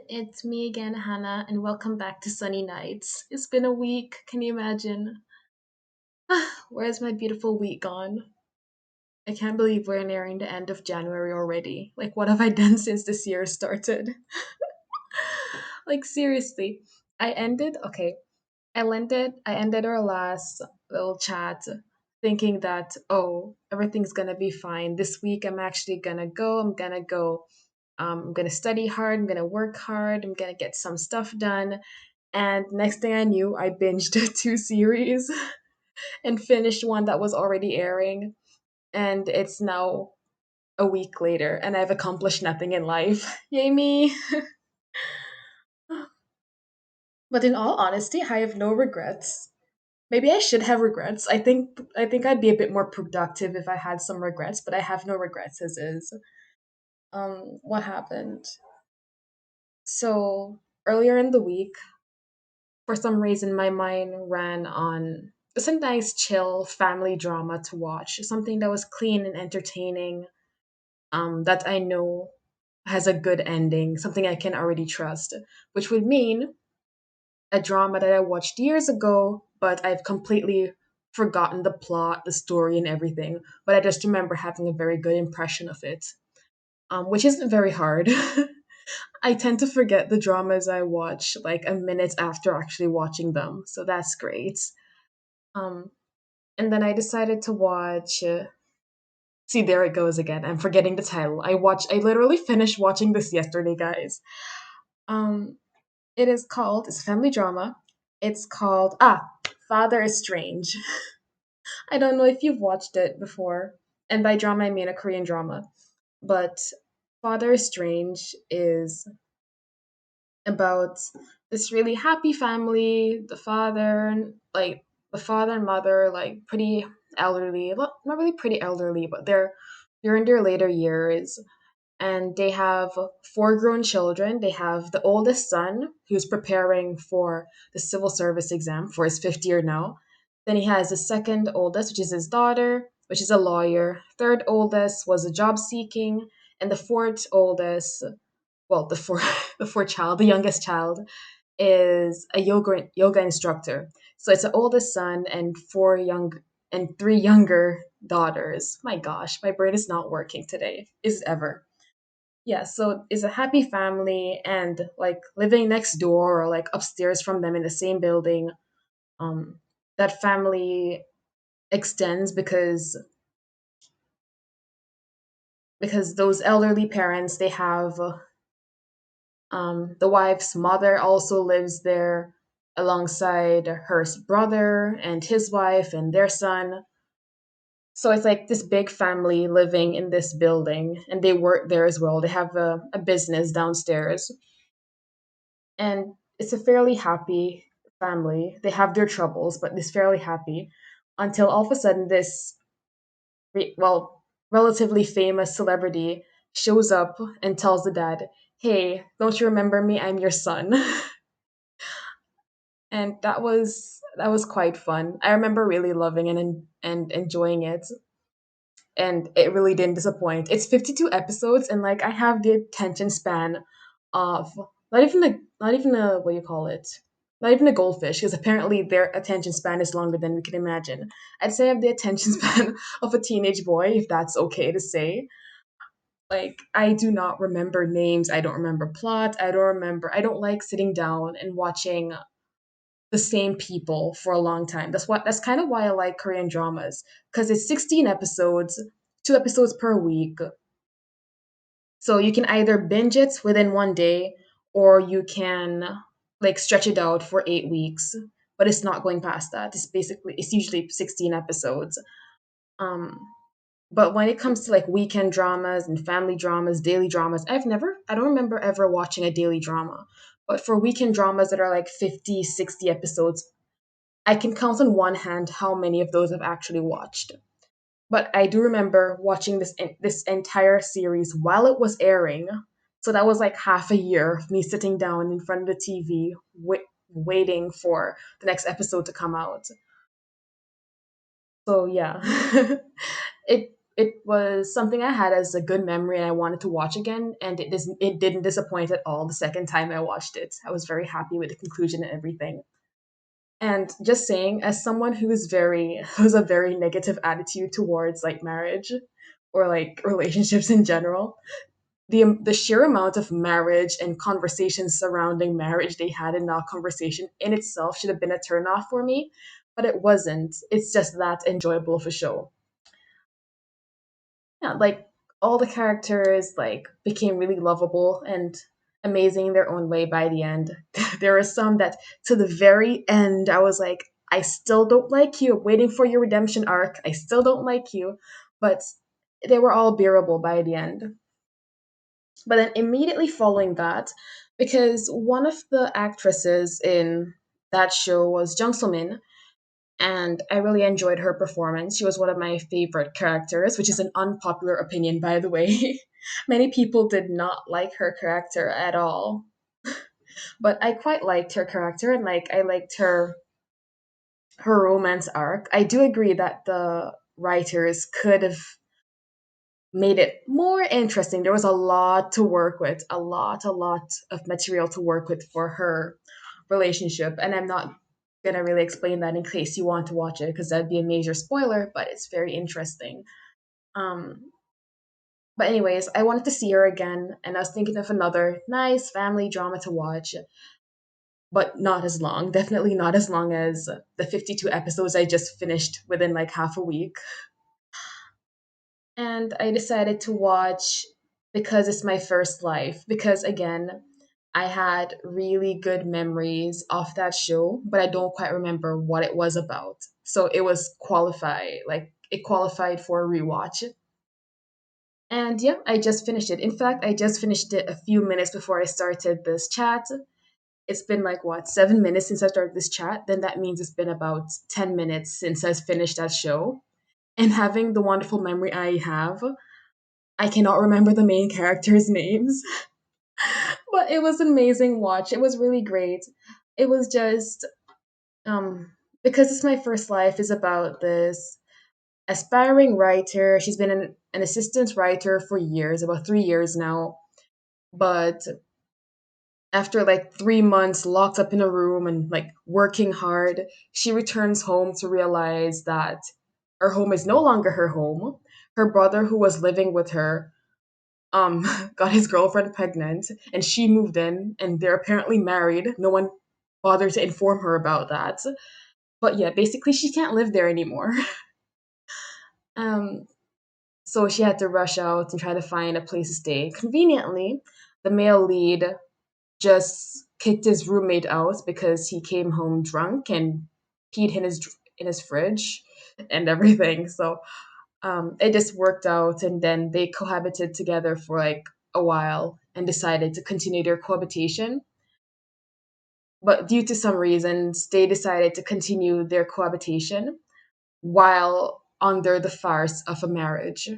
It's me again, Hannah, and welcome back to Sunny Nights. It's been a week, can you imagine? Where's my beautiful week gone? I can't believe we're nearing the end of January already. Like, what have I done since this year started? Like, seriously. I ended our last little chat thinking that, oh, everything's gonna be fine. This week I'm gonna go. I'm gonna study hard, I'm gonna work hard, I'm gonna get some stuff done. And next thing I knew, I binged two series and finished one that was already airing. And it's now a week later, and I've accomplished nothing in life. Yay me! But in all honesty, I have no regrets. Maybe I should have regrets. I think I'd be a bit more productive if I had some regrets, but I have no regrets as is. What happened? So earlier in the week, for some reason, my mind ran on just a nice, chill family drama to watch. Something that was clean and entertaining, that I know has a good ending, something I can already trust, which would mean a drama that I watched years ago, but I've completely forgotten the plot, the story, and everything. But I just remember having a very good impression of it, which isn't very hard. I tend to forget the dramas I watch like a minute after actually watching them, so that's great. Um, and then I decided to watch. See, there it goes again. I'm forgetting the title. I literally finished watching this yesterday, guys. Um, it's a family drama. It's called Father is Strange. I don't know if you've watched it before, and by drama I mean a Korean drama. But Father is Strange is about this really happy family. The father and mother, like pretty elderly, not really pretty elderly, but they're in their later years, and they have four grown children. They have the oldest son who's preparing for the civil service exam for his fifth year now. Then he has the second oldest, which is his daughter, which is a lawyer. Third oldest was a job seeking, and the fourth oldest, well, the youngest child, is a yoga instructor. So it's an oldest son and three younger daughters. My gosh, my brain is not working today. Is it ever? Yeah, so it's a happy family and like living next door or like upstairs from them in the same building. Um, that family extends because those elderly parents, they have the wife's mother also lives there alongside her brother and his wife and their son. So it's like this big family living in this building, and they work there as well. They have a business downstairs, and it's a fairly happy family. They have their troubles, but it's fairly happy until all of a sudden this relatively famous celebrity shows up and tells the dad, "Hey, don't you remember me? I'm your son." And that was quite fun. I remember really loving it and enjoying it, and it really didn't disappoint. It's 52 episodes, and like I have the attention span of not even a what do you call it? Not even a goldfish, because apparently their attention span is longer than we can imagine. I'd say I have the attention span of a teenage boy, if that's okay to say. Like I do not remember names, I don't remember plot, I don't like sitting down and watching the same people for a long time. That's kind of why I like Korean dramas, because it's 16 episodes, 2 episodes per week. So you can either binge it within one day, or you can like stretch it out for 8 weeks. But it's not going past that. It's usually 16 episodes. Um, but when it comes to like weekend dramas and family dramas, daily dramas, I don't remember ever watching a daily drama. But for weekend dramas that are like 50, 60 episodes, I can count on one hand how many of those I've actually watched. But I do remember watching this entire series while it was airing. So that was like half a year of me sitting down in front of the TV, waiting for the next episode to come out. So yeah, it. it was something I had as a good memory and I wanted to watch again, and it didn't disappoint at all the second time I watched it. I was very happy with the conclusion and everything. And just saying, as someone who's a very negative attitude towards like marriage or like relationships in general, the sheer amount of marriage and conversations surrounding marriage they had in that conversation in itself should have been a turnoff for me, but it wasn't. It's just that enjoyable of a show. Yeah, like all the characters like became really lovable and amazing in their own way by the end. There were some that to the very end I was like, I still don't like you. I'm waiting for your redemption arc. I still don't like you, but they were all bearable by the end. But then immediately following that, because one of the actresses in that show was Jung So Min, and I really enjoyed her performance. She was one of my favorite characters, which is an unpopular opinion, by the way. Many people did not like her character at all, but I quite liked her character, and like I liked her romance arc. I do agree that the writers could have made it more interesting. There was a lot to work with, a lot of material to work with for her relationship. And I'm not gonna really explain that in case you want to watch it because that'd be a major spoiler, but it's very interesting. Um, but anyways, I wanted to see her again, and I was thinking of another nice family drama to watch, but not as long. Definitely not as long as the 52 episodes I just finished within like half a week. And I decided to watch Because It's My First Life. Because again, I had really good memories of that show, but I don't quite remember what it was about. So it qualified for a rewatch. And yeah, I just finished it. In fact, I just finished it a few minutes before I started this chat. It's been like what, 7 minutes since I started this chat? Then that means it's been about 10 minutes since I finished that show. And having the wonderful memory I have, I cannot remember the main characters' names, but it was an amazing watch. It was really great. It was just um Because It's My First Life is about this aspiring writer. She's been an assistant writer for years, about 3 years now. But after like 3 months locked up in a room and like working hard, she returns home to realize that her home is no longer her home. Her brother, who was living with her, um got his girlfriend pregnant and she moved in and they're apparently married. No one bothered to inform her about that. But yeah, basically she can't live there anymore. um so she had to rush out and try to find a place to stay. Conveniently, the male lead just kicked his roommate out because he came home drunk and peed in his fridge and everything. So it just worked out, and then they cohabited together for like a while and decided to continue their cohabitation. But due to some reasons, they decided to continue their cohabitation while under the farce of a marriage.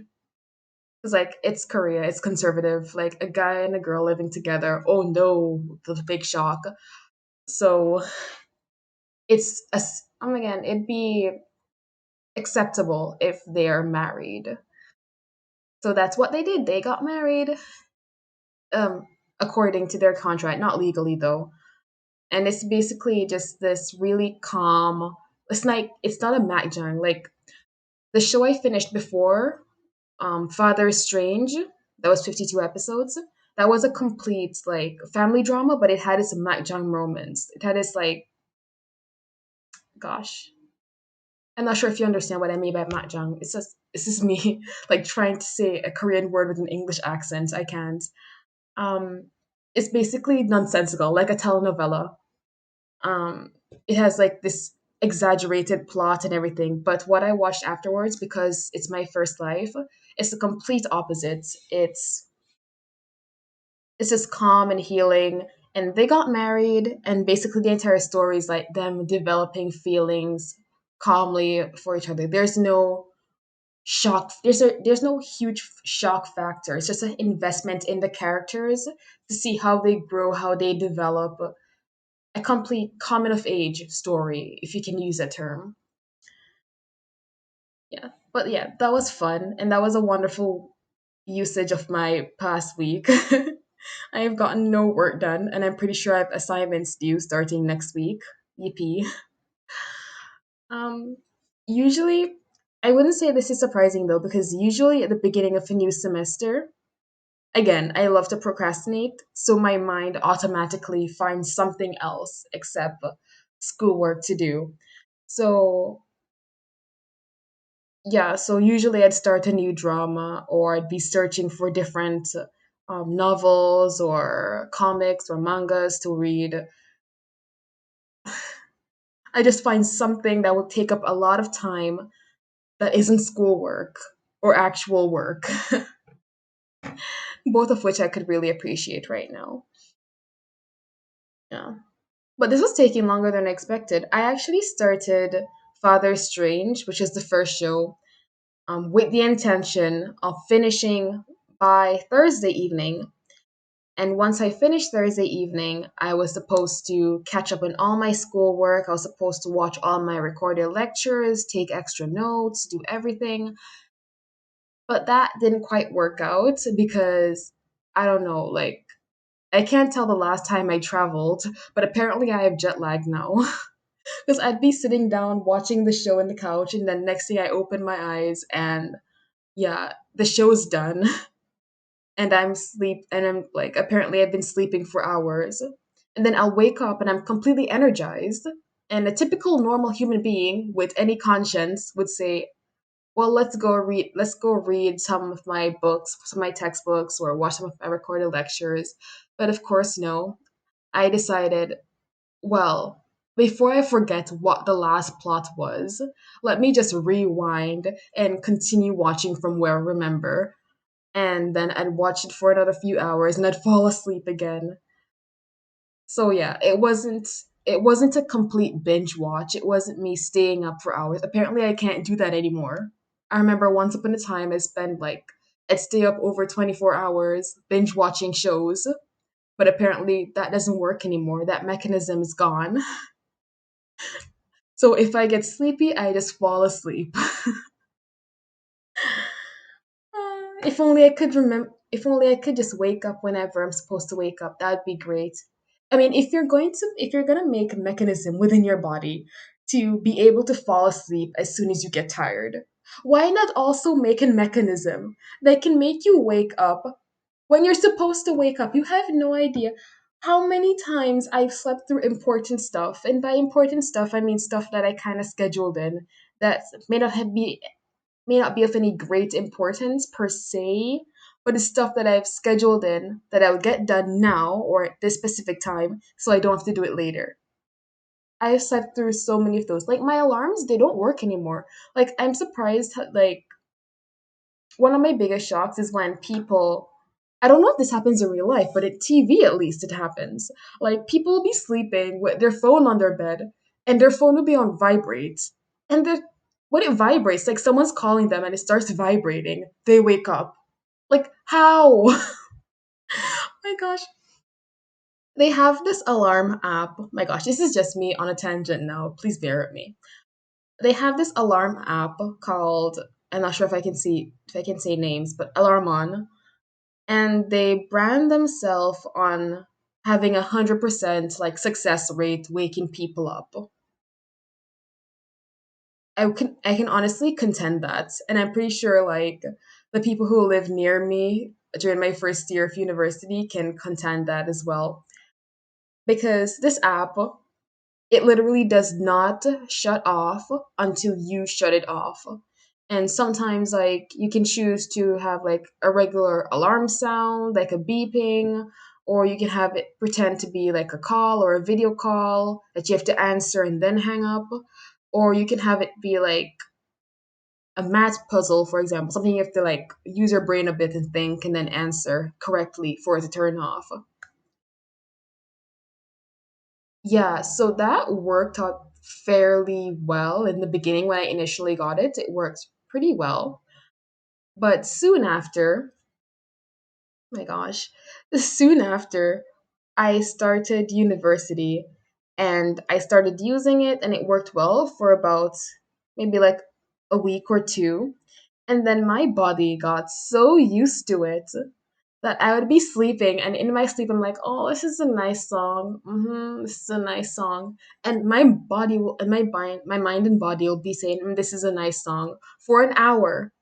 It's like it's Korea, it's conservative, like a guy and a girl living together. Oh no, the big shock. So again, it'd be acceptable if they're married. So that's what they did. They got married, um, according to their contract, not legally though. And it's basically just this really calm. It's not a mahjong. Like the show I finished before, Father Strange, that was 52 episodes. That was a complete like family drama, but it had its mahjong moments. It had its like, gosh, I'm not sure if you understand what I mean by mahjong. It's just me like trying to say a Korean word with an English accent. I can't. Um, it's basically nonsensical, like a telenovela. Um, it has like this exaggerated plot and everything. But what I watched afterwards, because it's my first life, it's the complete opposite. It's just calm and healing. And they got married, and basically the entire story is like them developing feelings calmly for each other. There's no shock. There's no huge shock factor. It's just an investment in the characters to see how they grow, how they develop. A complete coming of age story, if you can use that term. Yeah. But yeah, that was fun and that was a wonderful usage of my past week. I have gotten no work done and I'm pretty sure I have assignments due starting next week. EP. Um Usually I wouldn't say this is surprising though because usually at the beginning of a new semester, again, I love to procrastinate, so my mind automatically finds something else except schoolwork to do. So yeah, so usually I'd start a new drama or I'd be searching for different novels or comics or mangas to read. I just find something that will take up a lot of time that isn't schoolwork or actual work, both of which I could really appreciate right now. Yeah. But this was taking longer than I expected. I actually started Father Strange, which is the first show, with the intention of finishing by Thursday evening. And once I finished Thursday evening, I was supposed to catch up on all my schoolwork. I was supposed to watch all my recorded lectures, take extra notes, do everything. But that didn't quite work out because I don't know, like, I can't tell the last time I traveled, but apparently I have jet lag now. Because I'd be sitting down watching the show in the couch, and then next thing I open my eyes, and yeah, the show's done. And I'm like, apparently I've been sleeping for hours. And then I'll wake up and I'm completely energized. And a typical normal human being with any conscience would say, well, let's go read some of my books, some of my textbooks, or watch some of my recorded lectures. But of course, no. I decided, well, before I forget what the last plot was, let me just rewind and continue watching from where I remember. And then I'd watch it for another few hours and I'd fall asleep again. So yeah, it wasn't a complete binge watch. It wasn't me staying up for hours. Apparently I can't do that anymore. I remember once upon a time I'd stay up over 24 hours binge watching shows, but apparently that doesn't work anymore. That mechanism is gone. So if I get sleepy, I just fall asleep. If only I could remember. If only I could just wake up whenever I'm supposed to wake up. That'd be great. I mean, if you're gonna make a mechanism within your body to be able to fall asleep as soon as you get tired, why not also make a mechanism that can make you wake up when you're supposed to wake up? You have no idea how many times I've slept through important stuff, and by important stuff I mean stuff that I kind of scheduled in that may not be of any great importance per se, but it's stuff that I've scheduled in that I'll get done now or at this specific time so I don't have to do it later. I have slept through so many of those. Like my alarms, they don't work anymore. Like I'm surprised like one of my biggest shocks is when people, I don't know if this happens in real life, but at TV at least it happens. Like people will be sleeping with their phone on their bed and their phone will be on vibrate. And when it vibrates, like someone's calling them and it starts vibrating, they wake up. Like how? My gosh. They have this alarm app. My gosh, this is just me on a tangent now. Please bear with me. They have this alarm app called, I'm not sure if I can say names, but Alarmon, and they brand themselves on having 100% like success rate waking people up. I can honestly contend that, and I'm pretty sure like the people who live near me during my first year of university can contend that as well, because this app, it literally does not shut off until you shut it off. And sometimes like you can choose to have like a regular alarm sound, like a beeping, or you can have it pretend to be like a call or a video call that you have to answer and then hang up, or you can have it be like a math puzzle, for example, something you have to like use your brain a bit and think and then answer correctly for it to turn off. Yeah, so that worked out fairly well in the beginning when I initially got it. It worked pretty well. But soon after, my gosh, soon after, I started university and I started using it and it worked well for about maybe like a week or two. And then my body got so used to it that I would be sleeping, and in my sleep, I'm like, "Oh, this is a nice song. This is a nice song." And my body will, and my mind and body will be saying, "This is a nice song" for an hour,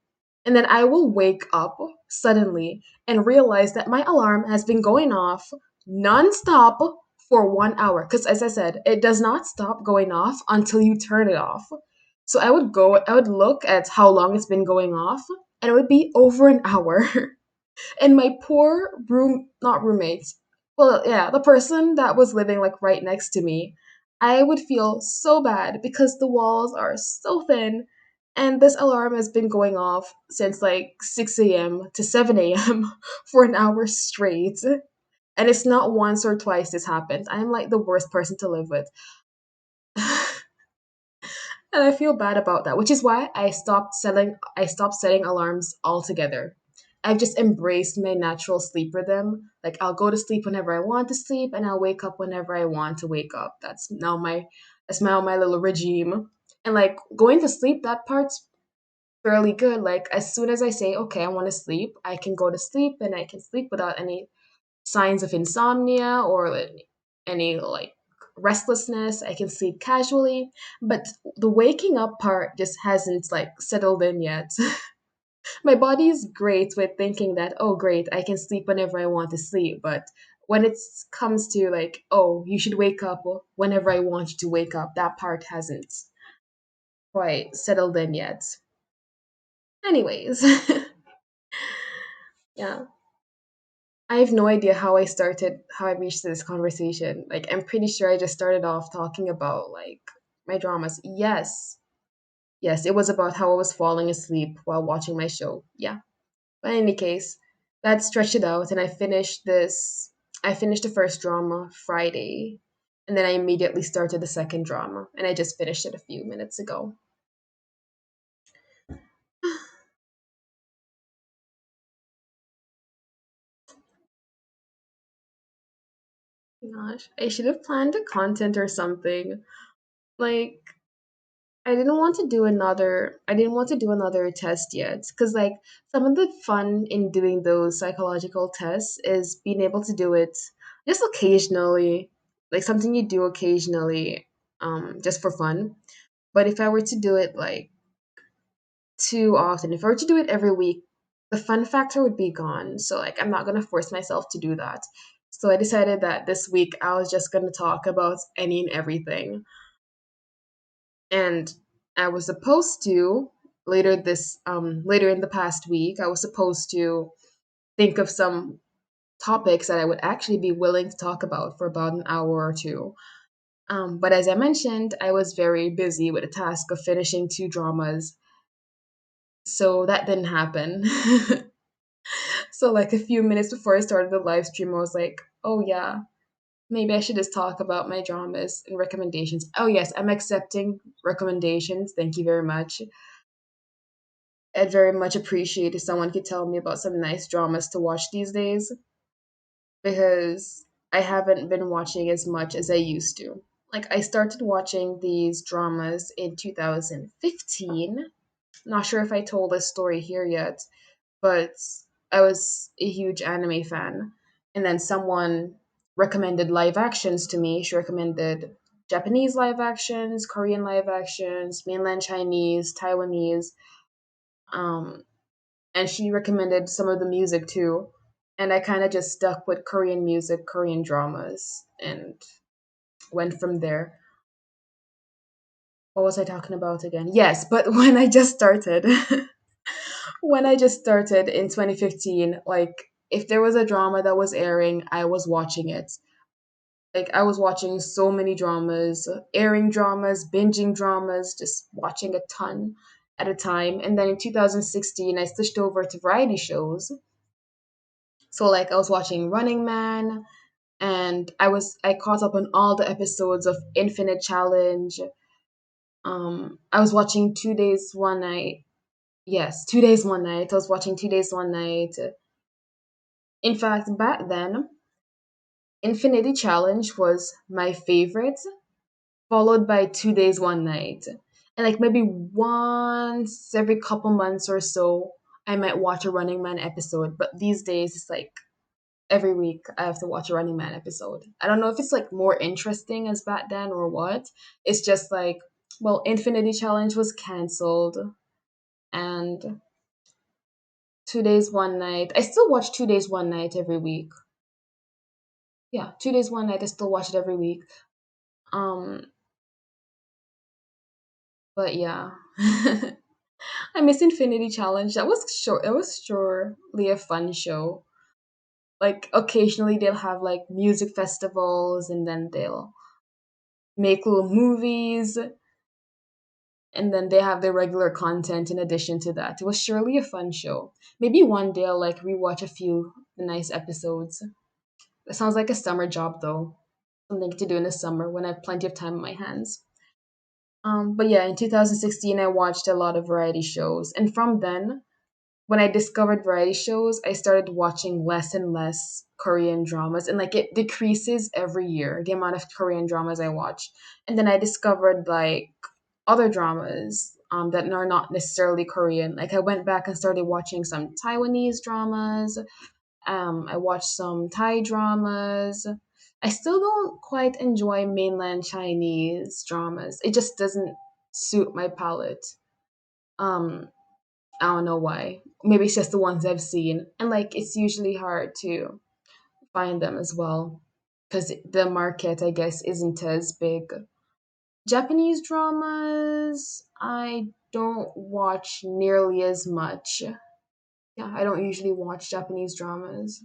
and then I will wake up suddenly and realize that my alarm has been going off nonstop for 1 hour. Because as I said, it does not stop going off until you turn it off. So I would look at how long it's been going off, and it would be over an hour. And my poor not roommates, well, yeah, the person that was living like right next to me, I would feel so bad because the walls are so thin, and this alarm has been going off since like 6 a.m. to 7 a.m. for an hour straight. And it's not once or twice this happened. I'm like the worst person to live with. And I feel bad about that, which is why I stopped setting alarms altogether. I've just embraced my natural sleep rhythm. Like I'll go to sleep whenever I want to sleep and I'll wake up whenever I want to wake up. That's now my little regime. And like going to sleep, that part's fairly good. Like as soon as I say, okay, I want to sleep, I can go to sleep and I can sleep without any signs of insomnia or any like restlessness. I can sleep casually, but the waking up part just hasn't like settled in yet. My body's great with thinking that, oh great, I can sleep whenever I want to sleep, but when it comes to like, oh, you should wake up whenever I want you to wake up, that part hasn't quite settled in yet. Anyways, yeah. I have no idea how I reached this conversation. Like, I'm pretty sure I just started off talking about, like, my dramas. Yes. Yes, it was about how I was falling asleep while watching my show. Yeah. But in any case, that stretched it out, and I finished the first drama Friday, and then I immediately started the second drama, and I just finished it a few minutes ago. Gosh, I should have planned a content or something. Like, I didn't want to do another test yet cuz like some of the fun in doing those psychological tests is being able to do it just occasionally, like something you do occasionally just for fun. But if I were to do it like too often, if I were to do it every week, the fun factor would be gone. So like I'm not going to force myself to do that. So I decided that this week I was just going to talk about any and everything. And I was supposed to later in the past week, I was supposed to think of some topics that I would actually be willing to talk about for about an hour or two. But as I mentioned, I was very busy with the task of finishing two dramas, so that didn't happen. So like a few minutes before I started the live stream, I was like, "Oh yeah, maybe I should just talk about my dramas and recommendations." Oh yes, I'm accepting recommendations. Thank you very much. I'd very much appreciate if someone could tell me about some nice dramas to watch these days because I haven't been watching as much as I used to. Like, I started watching these dramas in 2015. Not sure if I told this story here yet, but I was a huge anime fan. And then someone recommended live actions to me. She recommended Japanese live actions, Korean live actions, mainland Chinese, Taiwanese. Um, and she recommended some of the music too. And I kind of just stuck with Korean music, Korean dramas, and went from there. What was I talking about again? Yes, but when I just started in 2015, like if there was a drama that was airing, I was watching it. Like I was watching so many dramas, airing dramas, binging dramas, just watching a ton at a time. And then in 2016, I switched over to variety shows. So like I was watching Running Man, and I caught up on all the episodes of Infinite Challenge. I was watching 2 days one night. Yes, 2 days one night. I was watching 2 days one night. In fact, back then, Infinity Challenge was my favorite, followed by 2 days one night. And like maybe once every couple months or so, I might watch a Running Man episode. But these days, it's like every week I have to watch a Running Man episode. I don't know if it's like more interesting as back then or what. It's just like, well, Infinity Challenge was canceled, and 2 days, one night. I still watch 2 days, one night every week. Yeah, 2 days, one night. I still watch it every week. Um, but yeah, I miss Infinity Challenge. That was sure. It was surely a fun show. Like occasionally they'll have like music festivals, and then they'll make little movies, and then they have their regular content in addition to that. It was surely a fun show. Maybe one day I'll like rewatch a few nice episodes. It sounds like a summer job though. Something to do in the summer when I have plenty of time on my hands. But yeah, in 2016 I watched a lot of variety shows, and from then, when I discovered variety shows, I started watching less and less Korean dramas, and like it decreases every year the amount of Korean dramas I watch. And then I discovered like other dramas that are not necessarily Korean. Like I went back and started watching some Taiwanese dramas. I watched some Thai dramas. I still don't quite enjoy mainland Chinese dramas. It just doesn't suit my palate. Um, I don't know why. Maybe it's just the ones I've seen, and like it's usually hard to find them as well because the market, I guess, isn't as big. Japanese dramas, I don't watch nearly as much. Yeah, I don't usually watch Japanese dramas.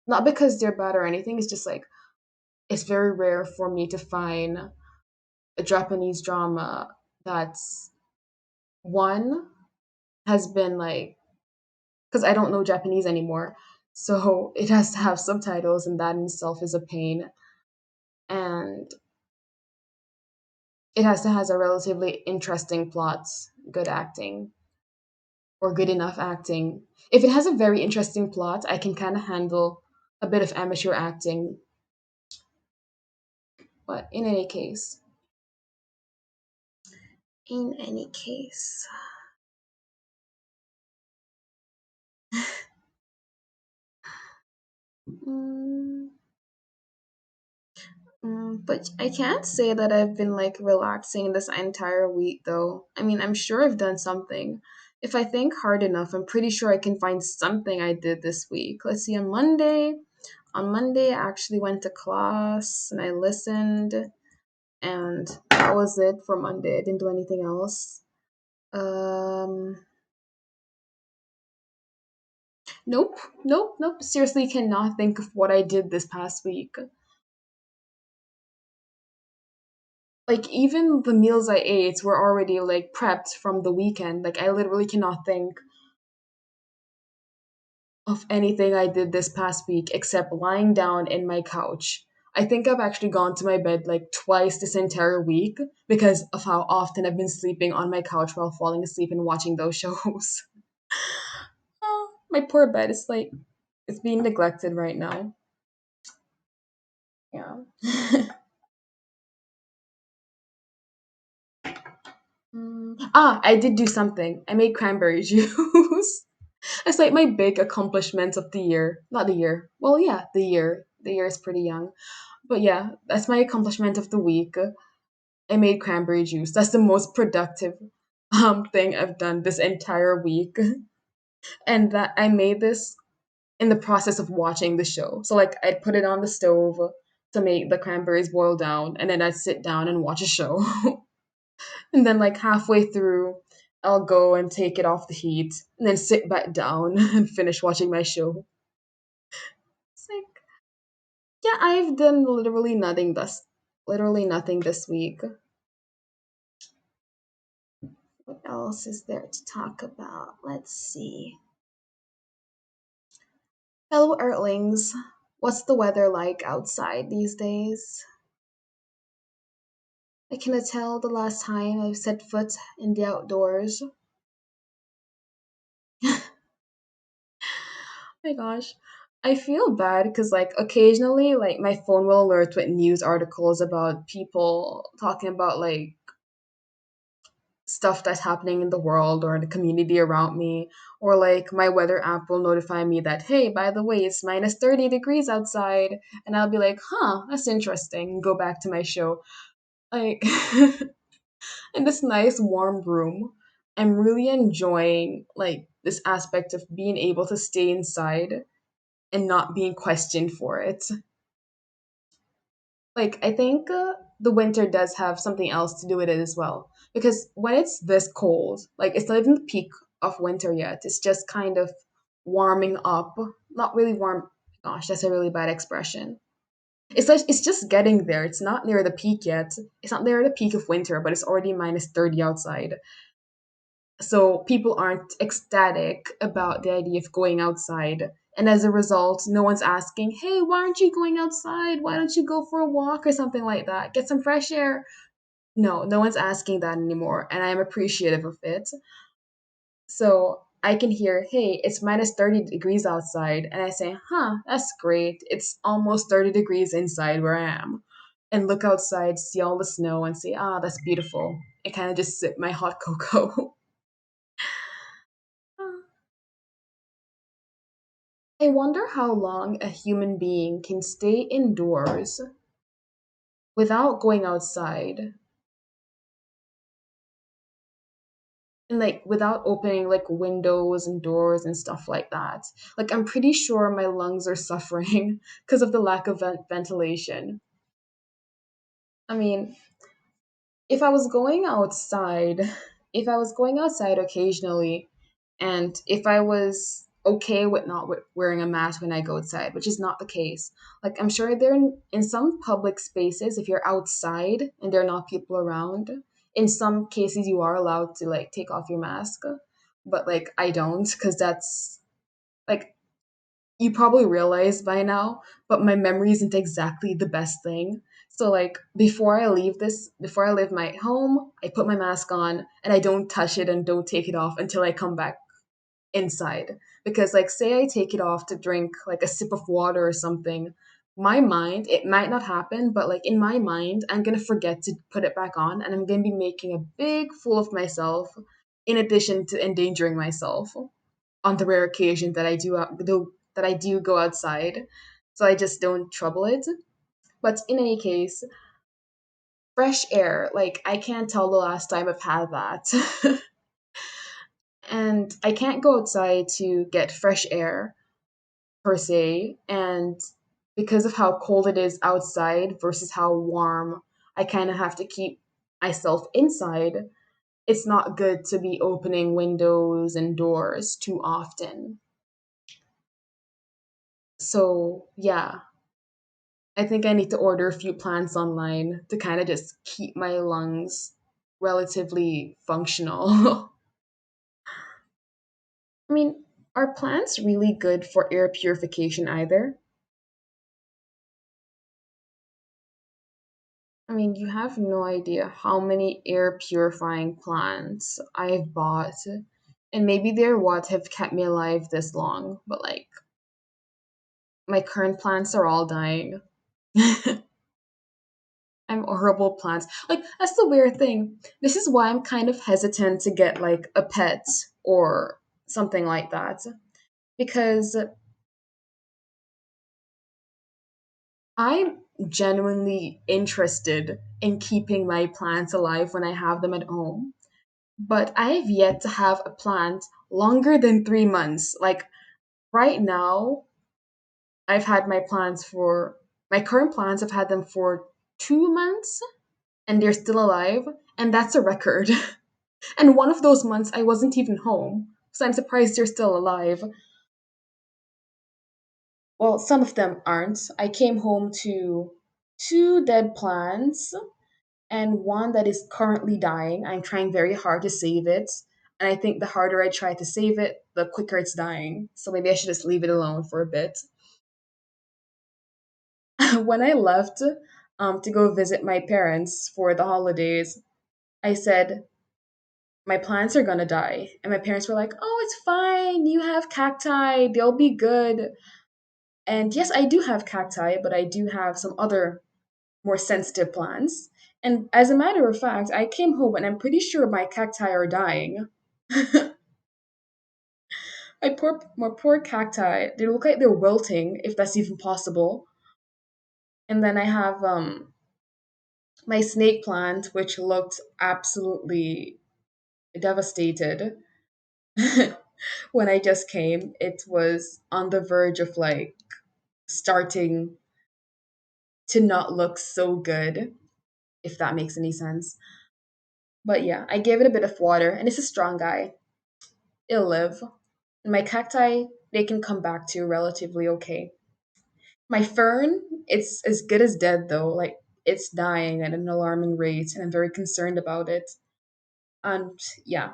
Not because they're bad or anything, it's just like it's very rare for me to find a Japanese drama that's one has been like because I don't know Japanese anymore. So it has to have subtitles, and that in itself is a pain. And it has to has a relatively interesting plot, good acting, or good enough acting. If it has a very interesting plot, I can kind of handle a bit of amateur acting. But in any case, mm, but I can't say that I've been like relaxing this entire week though. I mean, I'm sure I've done something. If I think hard enough, I'm pretty sure I can find something I did this week. Let's see, on Monday, I actually went to class and I listened, and that was it for Monday. I didn't do anything else. Um, nope, nope. Seriously, cannot think of what I did this past week. Like even the meals I ate were already like prepped from the weekend. Like I literally cannot think of anything I did this past week except lying down in my couch. I think I've actually gone to my bed like twice this entire week because of how often I've been sleeping on my couch while falling asleep and watching those shows. Oh, my poor bed is like it's being neglected right now. Yeah. I did do something. I made cranberry juice. It's like my big accomplishment of the year. Not the year. Well, yeah, the year. The year is pretty young. But yeah, that's my accomplishment of the week. I made cranberry juice. That's the most productive thing I've done this entire week. And that I made this in the process of watching the show. So like I'd put it on the stove to make the cranberries boil down, and then I'd sit down and watch a show. And then like halfway through, I'll go and take it off the heat and then sit back down and finish watching my show. It's like, yeah, I've done literally nothing this week. What else is there to talk about? Let's see. Fellow Earthlings, what's the weather like outside these days? I cannot tell the last time I've set foot in the outdoors. My gosh. I feel bad because like occasionally like my phone will alert with news articles about people talking about like stuff that's happening in the world or the community around me. Or like my weather app will notify me that, hey, by the way, it's minus 30 degrees outside. And I'll be like, huh, that's interesting. And go back to my show. Like, in this nice warm room, I'm really enjoying like this aspect of being able to stay inside and not being questioned for it. Like, I think the winter does have something else to do with it as well. Because when it's this cold, like, it's not even the peak of winter yet, it's just kind of warming up. Not really warm. Gosh, that's a really bad expression. It's like it's just getting there. It's not near the peak yet. It's not near the peak of winter, but it's already minus 30 outside. So people aren't ecstatic about the idea of going outside. And as a result, no one's asking, hey, why aren't you going outside? Why don't you go for a walk or something like that? Get some fresh air. No, no one's asking that anymore. And I'm appreciative of it. So I can hear, hey, it's minus 30 degrees outside. And I say, huh, that's great. It's almost 30 degrees inside where I am. And look outside, see all the snow, and say, ah, that's beautiful. And kind of just sip my hot cocoa. I wonder how long a human being can stay indoors without going outside and like without opening like windows and doors and stuff like that. Like I'm pretty sure my lungs are suffering because of the lack of ventilation. I mean, if I was going outside, if I was going outside occasionally, and if I was okay with not wearing a mask when I go outside, which is not the case, like I'm sure there in some public spaces, if you're outside and there are not people around, in some cases you are allowed to like take off your mask, but like I don't because that's like you probably realize by now, but my memory isn't exactly the best thing. So like before I leave my home, I put my mask on and I don't touch it and don't take it off until I come back inside. Because like say I take it off to drink like a sip of water or something, my mind, it might not happen, but like in my mind, I'm gonna forget to put it back on and I'm gonna be making a big fool of myself in addition to endangering myself on the rare occasion that that I do go outside. So I just don't trouble it. But in any case, fresh air, like I can't tell the last time I've had that. And I can't go outside to get fresh air per se. And because of how cold it is outside versus how warm I kind of have to keep myself inside, it's not good to be opening windows and doors too often. So, yeah, I think I need to order a few plants online to kind of just keep my lungs relatively functional. I mean, are plants really good for air purification either? I mean, you have no idea how many air purifying plants I've bought. And maybe they're what have kept me alive this long, but like my current plants are all dying. I'm horrible plants. Like that's the weird thing. This is why I'm kind of hesitant to get like a pet or something like that because I'm genuinely interested in keeping my plants alive when I have them at home. But I've yet to have a plant longer than 3 months. Like right now, I've had my plants for my current plants. I've had them for 2 months, and they're still alive, and that's a record. And one of those months, I wasn't even home, so I'm surprised they're still alive. Well, some of them aren't. I came home to two dead plants and one that is currently dying. I'm trying very hard to save it. And I think the harder I try to save it, the quicker it's dying. So maybe I should just leave it alone for a bit. When I left to go visit my parents for the holidays, I said, my plants are gonna die. And my parents were like, oh, it's fine. You have cacti, they'll be good. And yes, I do have cacti, but I do have some other more sensitive plants. And as a matter of fact, I came home and I'm pretty sure my cacti are dying. My poor cacti, they look like they're wilting, if that's even possible. And then I have my snake plant, which looked absolutely devastated when I just came. It was on the verge of like starting to not look so good, if that makes any sense. But yeah, I gave it a bit of water, and it's a strong guy. It'll live. And my cacti, they can come back to relatively okay. My fern, it's as good as dead though. Like it's dying at an alarming rate, and I'm very concerned about it. And yeah,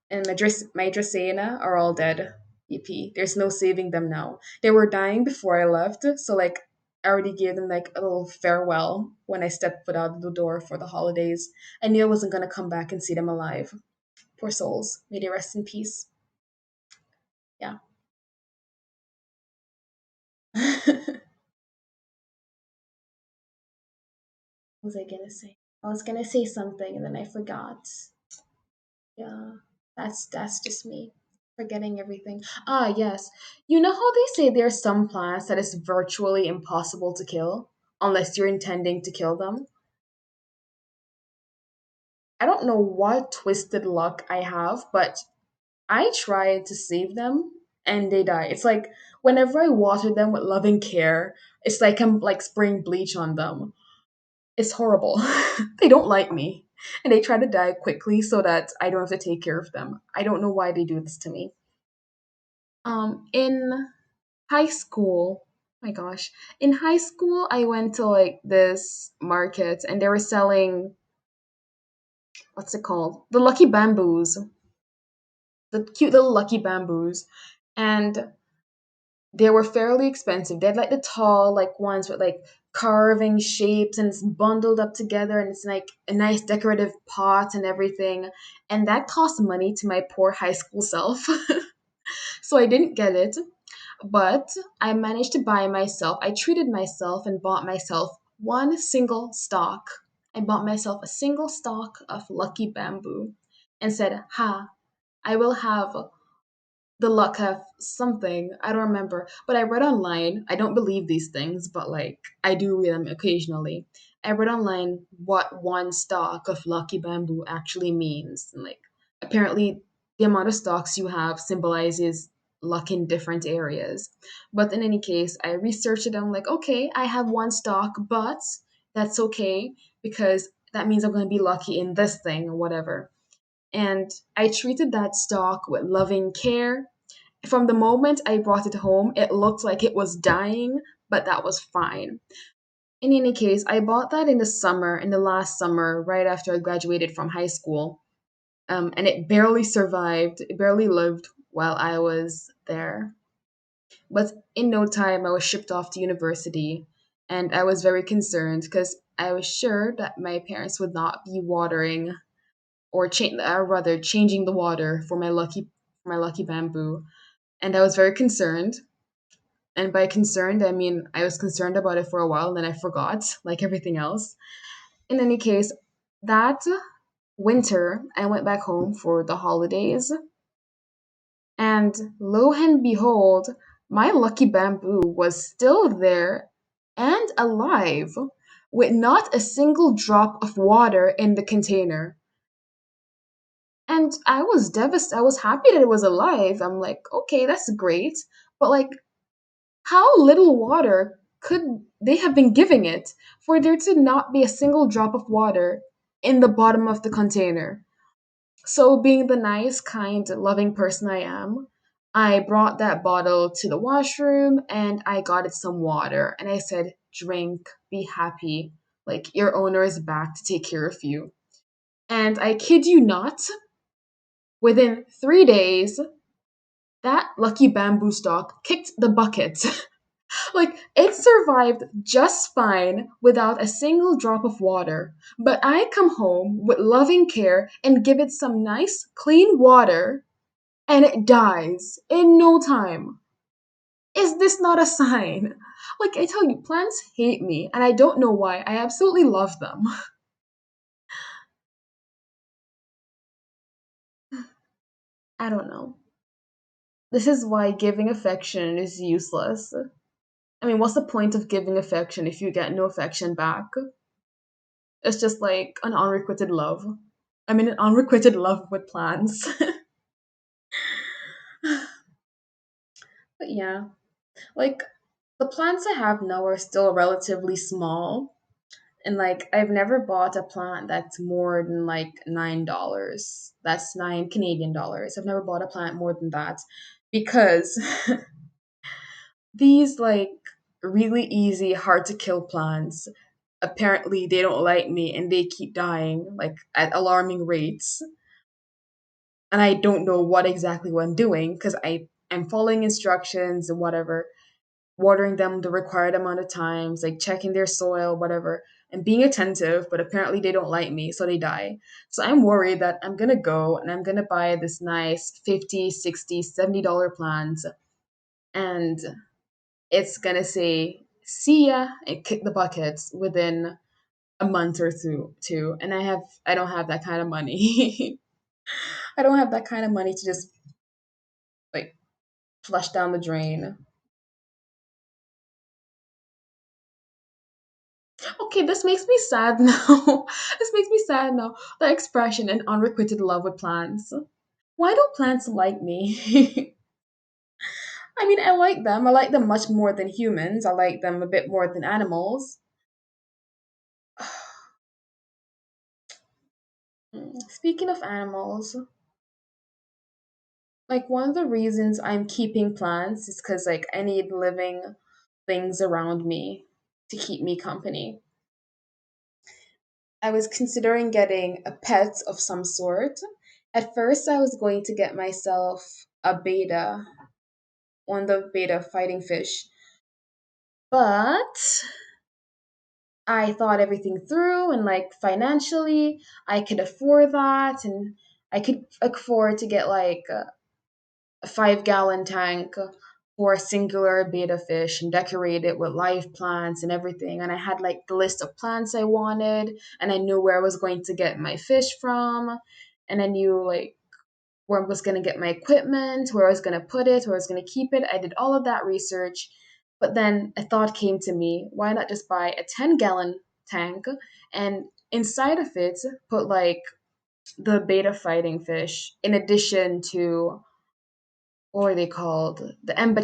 and my Dracaena are all dead. EP. There's no saving them now. They were dying before I left, so like I already gave them like a little farewell when I stepped foot out of the door for the holidays. I knew I wasn't gonna come back and see them alive. Poor souls. May they rest in peace. Yeah. What was I gonna say? I was gonna say something and then I forgot. Yeah. That's just me. Forgetting everything. Ah, yes. You know how they say there are some plants that is virtually impossible to kill unless you're intending to kill them? I don't know what twisted luck I have, but I tried to save them and they die. It's like whenever I water them with loving care, it's like I'm like spraying bleach on them. It's horrible. They don't like me. And they try to die quickly so that I don't have to take care of them. I don't know why they do this to me. In high school, my gosh, in high school I went to like this market and they were selling what's it called? The lucky bamboos. The cute little lucky bamboos. And they were fairly expensive. They had like the tall like ones with like carving shapes and it's bundled up together and it's like a nice decorative pot and everything. And that cost money to my poor high school self. So I didn't get it. But I managed to buy myself, I treated myself and bought myself one single stalk. I bought myself a single stalk of lucky bamboo and said, ha, I will have the luck have something. I don't remember. But I read online, I don't believe these things, but like I do read them occasionally. I read online what one stalk of lucky bamboo actually means. And like apparently the amount of stalks you have symbolizes luck in different areas. But in any case, I researched it. I'm like, okay, I have one stalk, but that's okay because that means I'm going to be lucky in this thing or whatever. And I treated that stalk with loving care. From the moment I brought it home, it looked like it was dying, but that was fine. In any case, I bought that in the summer, in the last summer, right after I graduated from high school. And it barely survived, it barely lived while I was there. But in no time, I was shipped off to university, and I was very concerned because I was sure that my parents would not be watering or rather changing the water for my lucky bamboo, and I was very concerned. And by concerned, I mean I was concerned about it for a while, and then I forgot, like everything else. In any case, that winter, I went back home for the holidays, and lo and behold, my lucky bamboo was still there and alive, with not a single drop of water in the container. And I was devastated. I was happy that it was alive. I'm like, okay, that's great. But like, how little water could they have been giving it for there to not be a single drop of water in the bottom of the container? So, being the nice, kind, loving person I am, I brought that bottle to the washroom and I got it some water. And I said, drink, be happy. Like, your owner is back to take care of you. And I kid you not, within 3 days, that lucky bamboo stalk kicked the bucket. Like, it survived just fine without a single drop of water. But I come home with loving care and give it some nice, clean water, and it dies in no time. Is this not a sign? Like, I tell you, plants hate me, and I don't know why. I absolutely love them. I don't know. This is why giving affection is useless. I mean, what's the point of giving affection if you get no affection back? It's just like an unrequited love. I mean, an unrequited love with plants. But yeah, like the plants I have now are still relatively small. And like I've never bought a plant that's more than like $9. That's $9 Canadian. I've never bought a plant more than that because these like really easy, hard to kill plants, apparently they don't like me and they keep dying like at alarming rates. And I don't know what I'm doing because I'm following instructions and whatever, watering them the required amount of times, like checking their soil, whatever, and being attentive, but apparently they don't like me, so they die. So I'm worried that I'm gonna go and I'm gonna buy this nice 50, 60, $70 plant and it's gonna say, see ya, and kick the buckets within a month or two. And I don't have that kind of money. I don't have that kind of money to just like flush down the drain. Okay, this makes me sad now. This makes me sad now. The expression "an unrequited love with plants." Why don't plants like me? I mean, I like them. I like them much more than humans. I like them a bit more than animals. Speaking of animals, like one of the reasons I'm keeping plants is because like I need living things around me to keep me company. I was considering getting a pet of some sort. At first, I was going to get myself a beta, one of the beta fighting fish, but I thought everything through and like financially, I could afford that and I could afford to get like a 5 gallon tank for a singular beta fish and decorate it with live plants and everything. And I had like the list of plants I wanted, and I knew where I was going to get my fish from, and I knew like where I was going to get my equipment, where I was going to put it, where I was going to keep it. I did all of that research. But then a thought came to me, why not just buy a 10-gallon tank and inside of it put like the beta fighting fish in addition to what are they called? The ember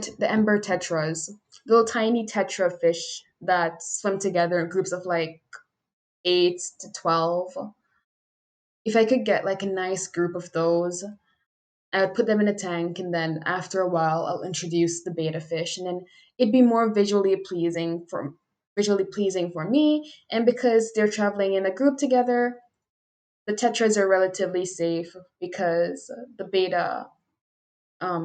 tetras, little tiny tetra fish that swim together in groups of like 8 to 12. If I could get like a nice group of those, I would put them in a tank, and then after a while, I'll introduce the beta fish, and then it'd be more visually pleasing for me. And because they're traveling in a group together, the tetras are relatively safe because the beta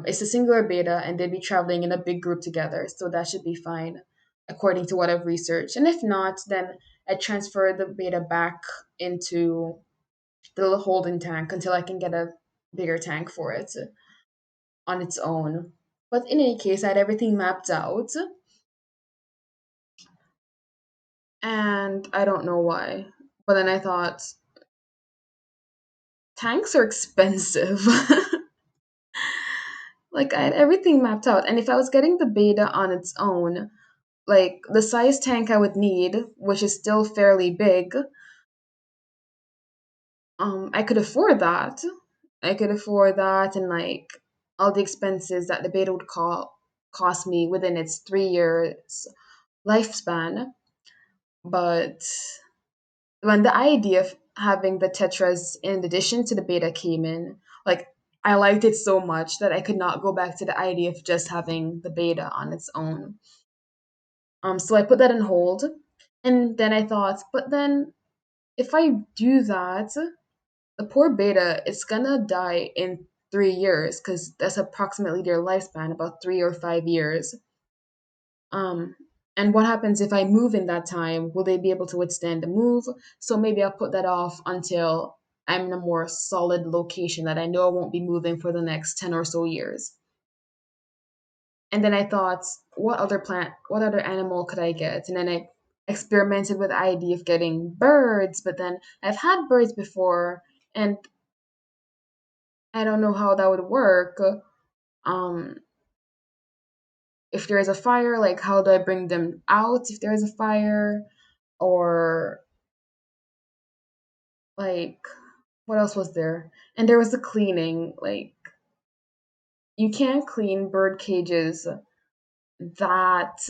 it's a singular beta and they'd be traveling in a big group together. So that should be fine, according to what I've researched. And if not, then I transfer the beta back into the little holding tank until I can get a bigger tank for it on its own. But in any case, I had everything mapped out, and I don't know why. But then I thought, tanks are expensive. Like, I had everything mapped out, and if I was getting the beta on its own, like the size tank I would need, which is still fairly big, I could afford that. I could afford that and like all the expenses that the beta would cost me within its 3 years lifespan. But when the idea of having the tetras in addition to the beta came in, like I liked it so much that I could not go back to the idea of just having the beta on its own. So I put that on hold, and then I thought, but then if I do that, the poor beta is gonna die in 3 years because that's approximately their lifespan, about 3 or 5 years. Um, and what happens if I move in that time? Will they be able to withstand the move? So maybe I'll put that off until I'm in a more solid location that I know I won't be moving for the next 10 or so years. And then I thought, what other animal could I get? And then I experimented with the idea of getting birds, but then I've had birds before, and I don't know how that would work. Um, if there is a fire, like how do I bring them out if there is a fire? Or like what else was there? And there was the cleaning. Like you can't clean bird cages that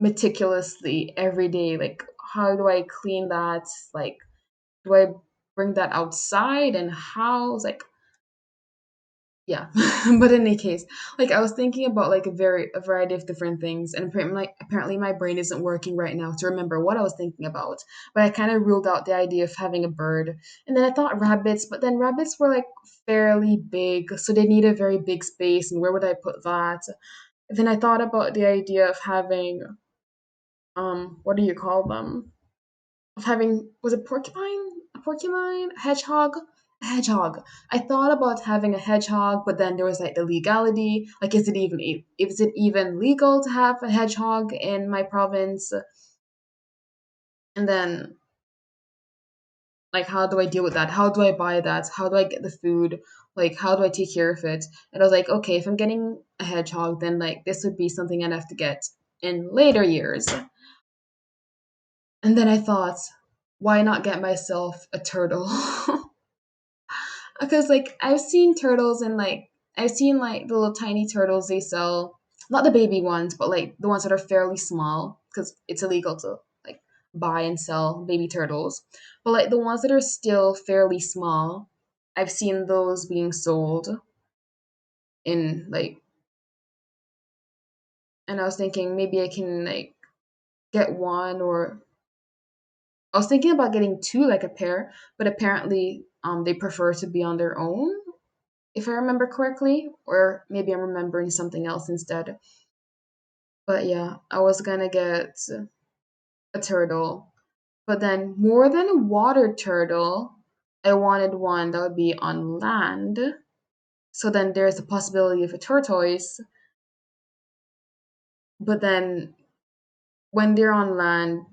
meticulously every day. Like how do I clean that? Like do I bring that outside and how? Like yeah. But in any case, like I was thinking about like a variety of different things, and apparently my brain isn't working right now to remember what I was thinking about. But I kind of ruled out the idea of having a bird, and then I thought rabbits, but then rabbits were like fairly big, so they need a very big space, and where would I put that? Then I thought about the idea of having what do you call them? Of having was it porcupine? A porcupine? A hedgehog? A hedgehog. I thought about having a hedgehog, but then there was like the legality. Like, is it even legal to have a hedgehog in my province? And then like, how do I deal with that? How do I buy that? How do I get the food? Like, how do I take care of it? And I was like, okay, if I'm getting a hedgehog, then like this would be something I'd have to get in later years. And then I thought, why not get myself a turtle? Because like I've seen turtles and like I've seen like the little tiny turtles they sell, not the baby ones, but like the ones that are fairly small because it's illegal to like buy and sell baby turtles. But like the ones that are still fairly small, I've seen those being sold in like, and I was thinking maybe I can like get one, or I was thinking about getting two, like a pair, but apparently they prefer to be on their own, if I remember correctly, or maybe I'm remembering something else instead. But yeah, I was gonna get a turtle, but then more than a water turtle, I wanted one that would be on land. So then there's the possibility of a tortoise, but then when they're on land,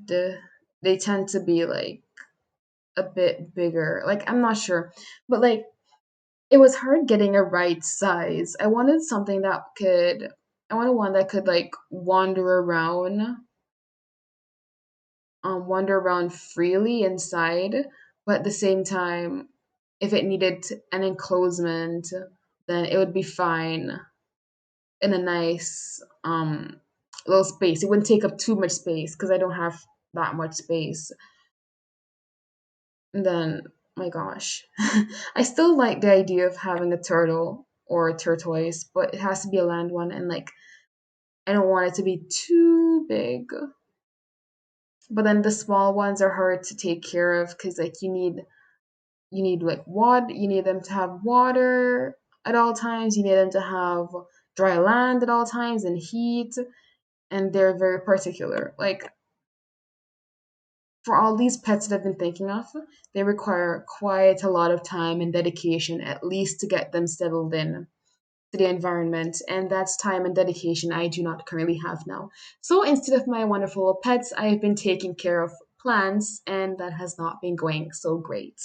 they tend to be like a bit bigger. Like I'm not sure, but like it was hard getting a right size. I wanted one that could like wander around freely inside, but at the same time, if it needed an enclosement, then it would be fine in a nice little space. It wouldn't take up too much space because I don't have that much space. And then, my gosh, I still like the idea of having a turtle or a tortoise, but it has to be a land one, and like I don't want it to be too big. But then the small ones are hard to take care of because like you need like water, you need them to have water at all times, you need them to have dry land at all times and heat, and they're very particular. Like for all these pets that I've been thinking of, they require quite a lot of time and dedication at least to get them settled in to the environment, and that's time and dedication I do not currently have now. So instead of my wonderful pets, I've been taking care of plants, and that has not been going so great.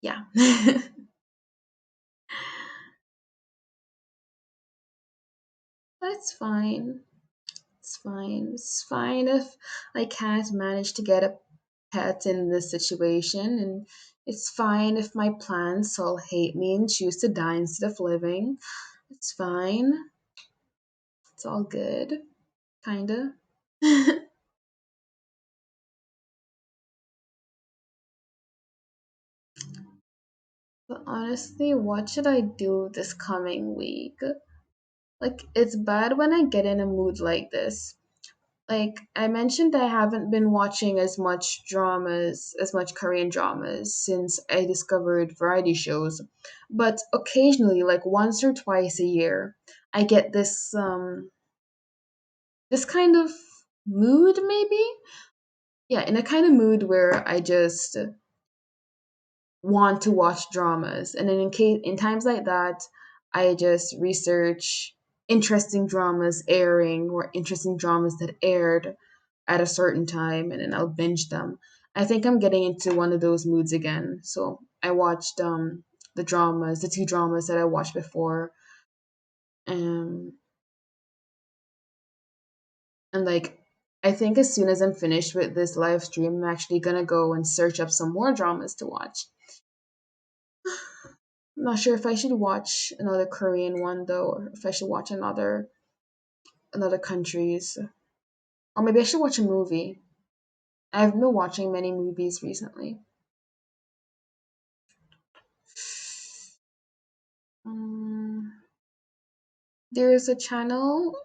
Yeah. That's fine. It's fine. It's fine if I can't manage to get a pet in this situation, and it's fine if my plants all hate me and choose to die instead of living. It's fine. It's all good. Kinda. But honestly, what should I do this coming week? Like, it's bad when I get in a mood like this. Like, I mentioned I haven't been watching as much Korean dramas since I discovered variety shows. But occasionally, like once or twice a year, I get this kind of mood maybe? Yeah, in a kind of mood where I just want to watch dramas. And then in times like that, I just research interesting dramas airing or interesting dramas that aired at a certain time, and then I'll binge them. I think I'm getting into one of those moods again. So I watched the dramas, the two dramas that I watched before, um, and like I think as soon as I'm finished with this live stream, I'm actually gonna go and search up some more dramas to watch. I'm not sure if I should watch another Korean one though, or if I should watch another country's, or maybe I should watch a movie. I've been watching many movies recently. Um, there is a channel,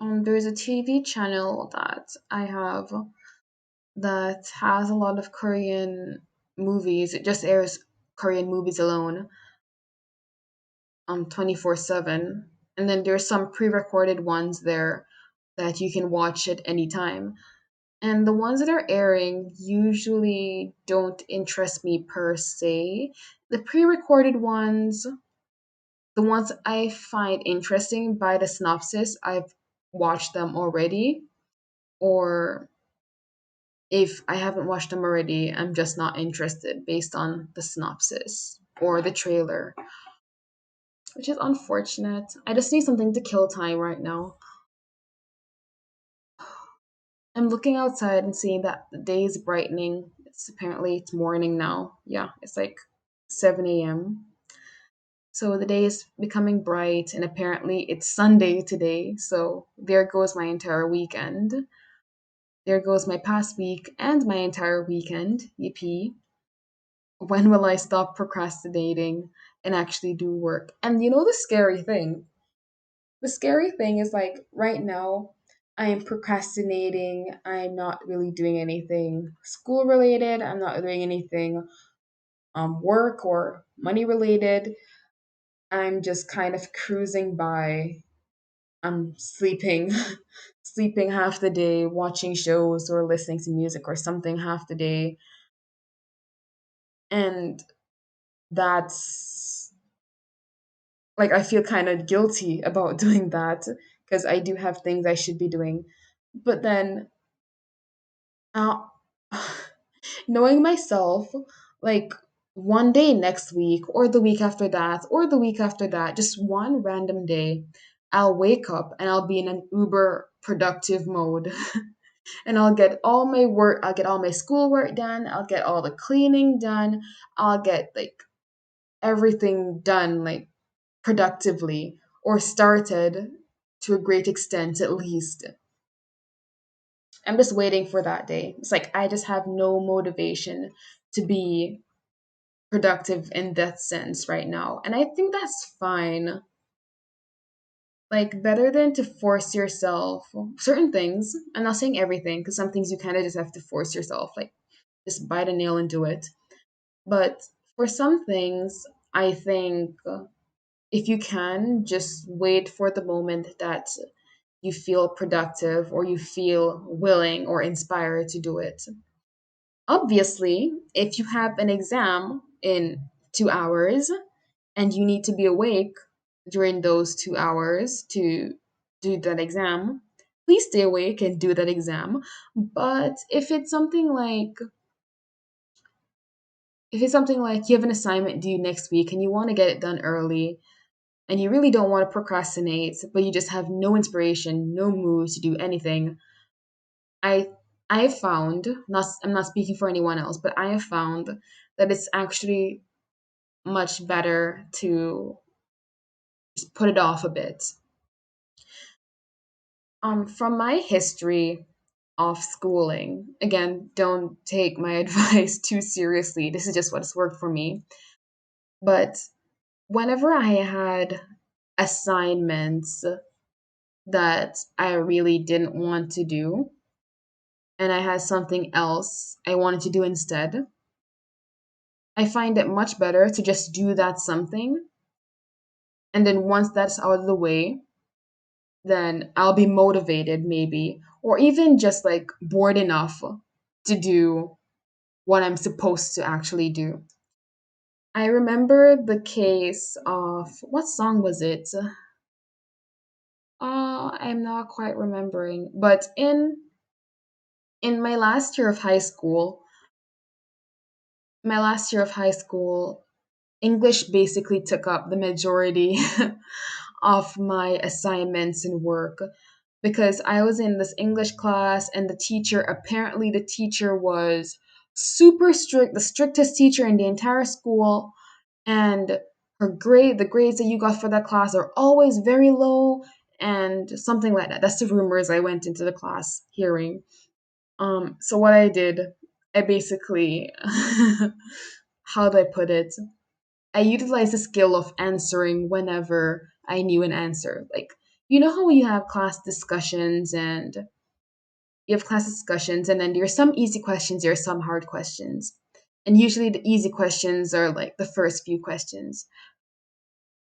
there is a TV channel that I have that has a lot of Korean movies. It just airs Korean movies alone, 24/7. And then there's some pre-recorded ones there that you can watch at any time. And the ones that are airing usually don't interest me per se. The pre-recorded ones, the ones I find interesting by the synopsis, I've watched them already. Or if I haven't watched them already, I'm just not interested based on the synopsis or the trailer, which is unfortunate. I just need something to kill time right now. I'm looking outside and seeing that the day is brightening. It's morning now. Yeah, it's like 7 a.m. So the day is becoming bright, and apparently it's Sunday today. So there goes my entire weekend. There goes my past week and my entire weekend. Yippee. When will I stop procrastinating and actually do work? And you know the scary thing? The scary thing is like right now, I am procrastinating. I'm not really doing anything school related. I'm not doing anything work or money related. I'm just kind of cruising by. I'm sleeping, sleeping half the day, watching shows or listening to music or something half the day. And that's like I feel kind of guilty about doing that because I do have things I should be doing. But then uh, knowing myself, like one day next week or the week after that or the week after that, just one random day, I'll wake up and I'll be in an uber productive mode and I'll get all my schoolwork done, I'll get all the cleaning done, I'll get like everything done like productively or started to a great extent at least. I'm just waiting for that day. It's like I just have no motivation to be productive in that sense right now. And I think that's fine. Like, better than to force yourself certain things. I'm not saying everything, because some things you kind of just have to force yourself, like, just bite a nail and do it. But for some things, I think if you can, just wait for the moment that you feel productive or you feel willing or inspired to do it. Obviously, if you have an exam in 2 hours and you need to be awake during those 2 hours to do that exam, please stay awake and do that exam. But if it's something like you have an assignment due next week and you want to get it done early and you really don't want to procrastinate, but you just have no inspiration, no mood to do anything, I I have found, not I'm not speaking for anyone else, but I have found that it's actually much better to just put it off a bit. From my history of schooling, again, don't take my advice too seriously. This is just what's worked for me. But whenever I had assignments that I really didn't want to do, and I had something else I wanted to do instead, I find it much better to just do that something. And then once that's out of the way, then I'll be motivated, maybe, or even just like bored enough to do what I'm supposed to actually do. I remember the case of what song was it? I'm not quite remembering, but in my last year of high school, my last year of high school, English basically took up the majority of my assignments and work because I was in this English class and the teacher was super strict, the strictest teacher in the entire school, and the grades that you got for that class are always very low and something like that. That's the rumors I went into the class hearing. So what I did, I basically, how do I put it? I utilized the skill of answering whenever I knew an answer. Like, you know how you have class discussions and and then there's some easy questions, there's some hard questions. And usually the easy questions are like the first few questions.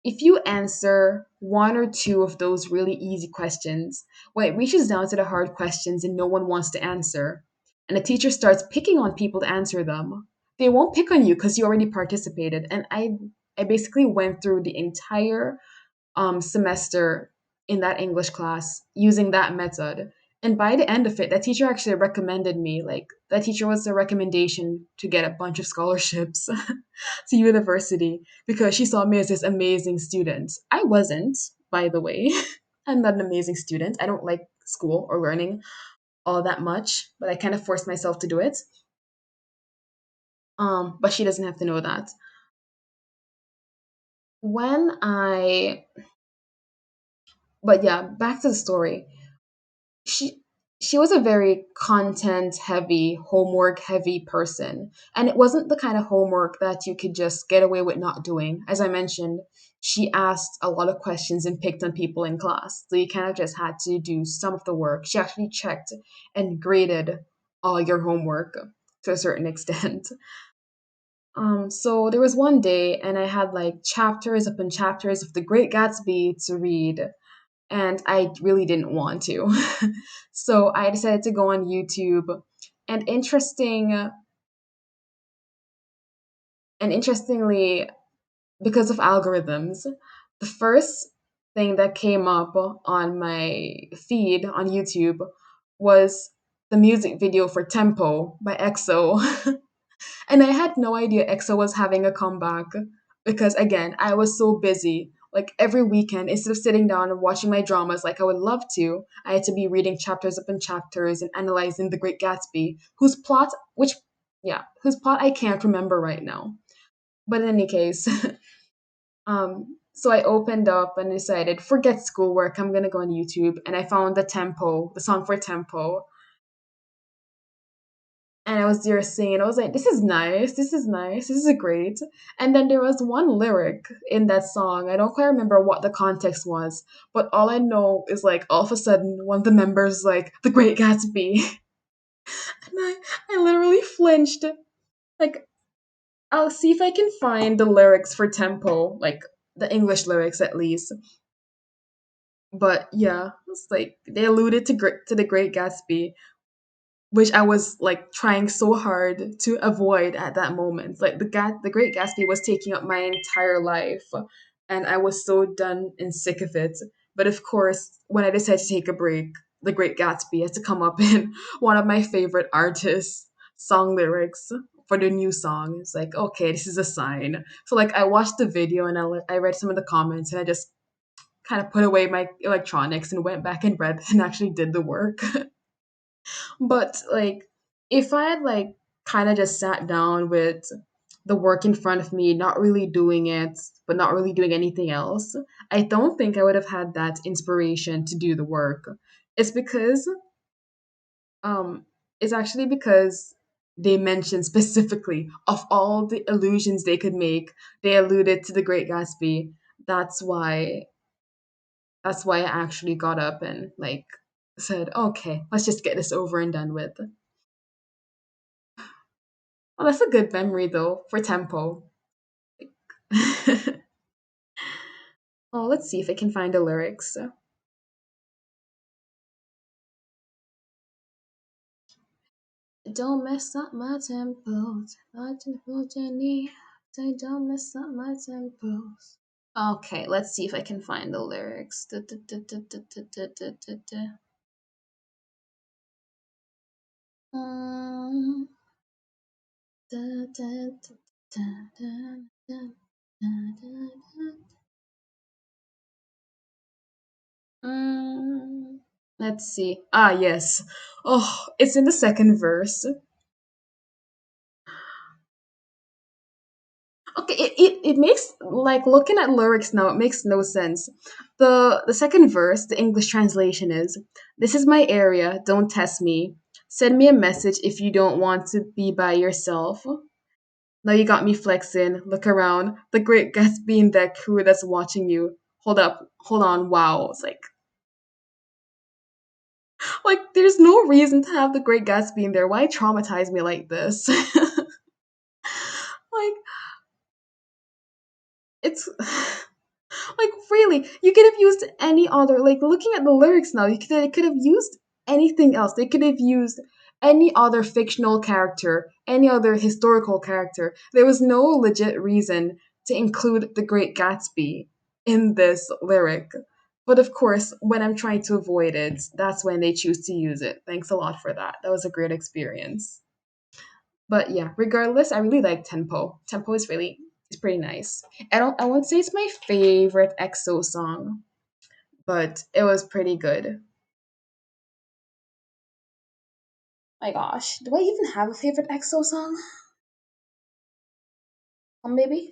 If you answer one or two of those really easy questions, when it reaches down to the hard questions and no one wants to answer, and the teacher starts picking on people to answer them, they won't pick on you because you already participated. And I basically went through the entire semester in that English class using that method. And by the end of it, that teacher actually recommended me. Like, that teacher was a recommendation to get a bunch of scholarships to university because she saw me as this amazing student. I wasn't, by the way. I'm not an amazing student. I don't like school or learning all that much, but I kind of forced myself to do it. But she doesn't have to know that. When I, but yeah, back to the story. she she was a very content heavy, homework heavy person, and it wasn't the kind of homework that you could just get away with not doing. As I mentioned, she asked a lot of questions and picked on people in class, so you kind of just had to do some of the work. She actually checked and graded all your homework to a certain extent. So there was one day and I had like chapters upon chapters of The Great Gatsby to read, and I really didn't want to. So I decided to go on YouTube. And interestingly, because of algorithms, the first thing that came up on my feed on YouTube was the music video for Tempo by EXO. And I had no idea EXO was having a comeback because, again, I was so busy. Like every weekend, instead of sitting down and watching my dramas like I would love to, I had to be reading chapters upon chapters and analyzing The Great Gatsby, whose plot I can't remember right now. But in any case, so I opened up and decided, forget schoolwork, I'm gonna go on YouTube, and I found the song for Tempo, and I was there singing. I was like, this is nice, this is nice, this is great. And then there was one lyric in that song. I don't quite remember what the context was, but all I know is like all of a sudden one of the members like The Great Gatsby. And I literally flinched. Like, I'll see if I can find the lyrics for Tempo, like the English lyrics at least. But yeah, it's like they alluded to the Great Gatsby, which I was like trying so hard to avoid at that moment. Like the Great Gatsby was taking up my entire life, and I was so done and sick of it. But of course, when I decided to take a break, The Great Gatsby has to come up in one of my favorite artists' song lyrics for the new song. It's like, okay, this is a sign. So like I watched the video and I read some of the comments and I just kind of put away my electronics and went back and read and actually did the work. But like, if I had like kind of just sat down with the work in front of me, not really doing it, but not really doing anything else, I don't think I would have had that inspiration to do the work. It's because, um, it's actually because they mentioned specifically of all the allusions they could make, they alluded to the Great Gatsby. That's why that's why I actually got up and like said, okay, let's just get this over and done with. Oh, that's a good memory though for tempo. Oh, let's see if I can find the lyrics. Don't mess up my tempo. My tempo, Jenny. Say don't mess up my tempos. Okay, let's see if I can find the lyrics. Mm, let's see. Ah, yes. Oh, it's in the second verse. Okay, it makes like looking at lyrics now, it makes no sense. The second verse, the English translation is, "This is my area, don't test me. Send me a message if you don't want to be by yourself. Now you got me flexing. Look around. The Great Gatsby and that crew that's watching you. Hold up, hold on, wow." It's like there's no reason to have the Great Gatsby in there. Why traumatize me like this? Like it's like really, you could have used any other. Like looking at the lyrics now, they could have used anything else. They could have used any other fictional character, any other historical character. There was no legit reason to include the Great Gatsby in this lyric. But of course, when I'm trying to avoid it, that's when they choose to use it. Thanks a lot for that. That was a great experience. But yeah, regardless, I really like Tempo. Tempo is really it's pretty nice. I won't say it's my favorite EXO song, but it was pretty good. My gosh, do I even have a favorite EXO song? Maybe.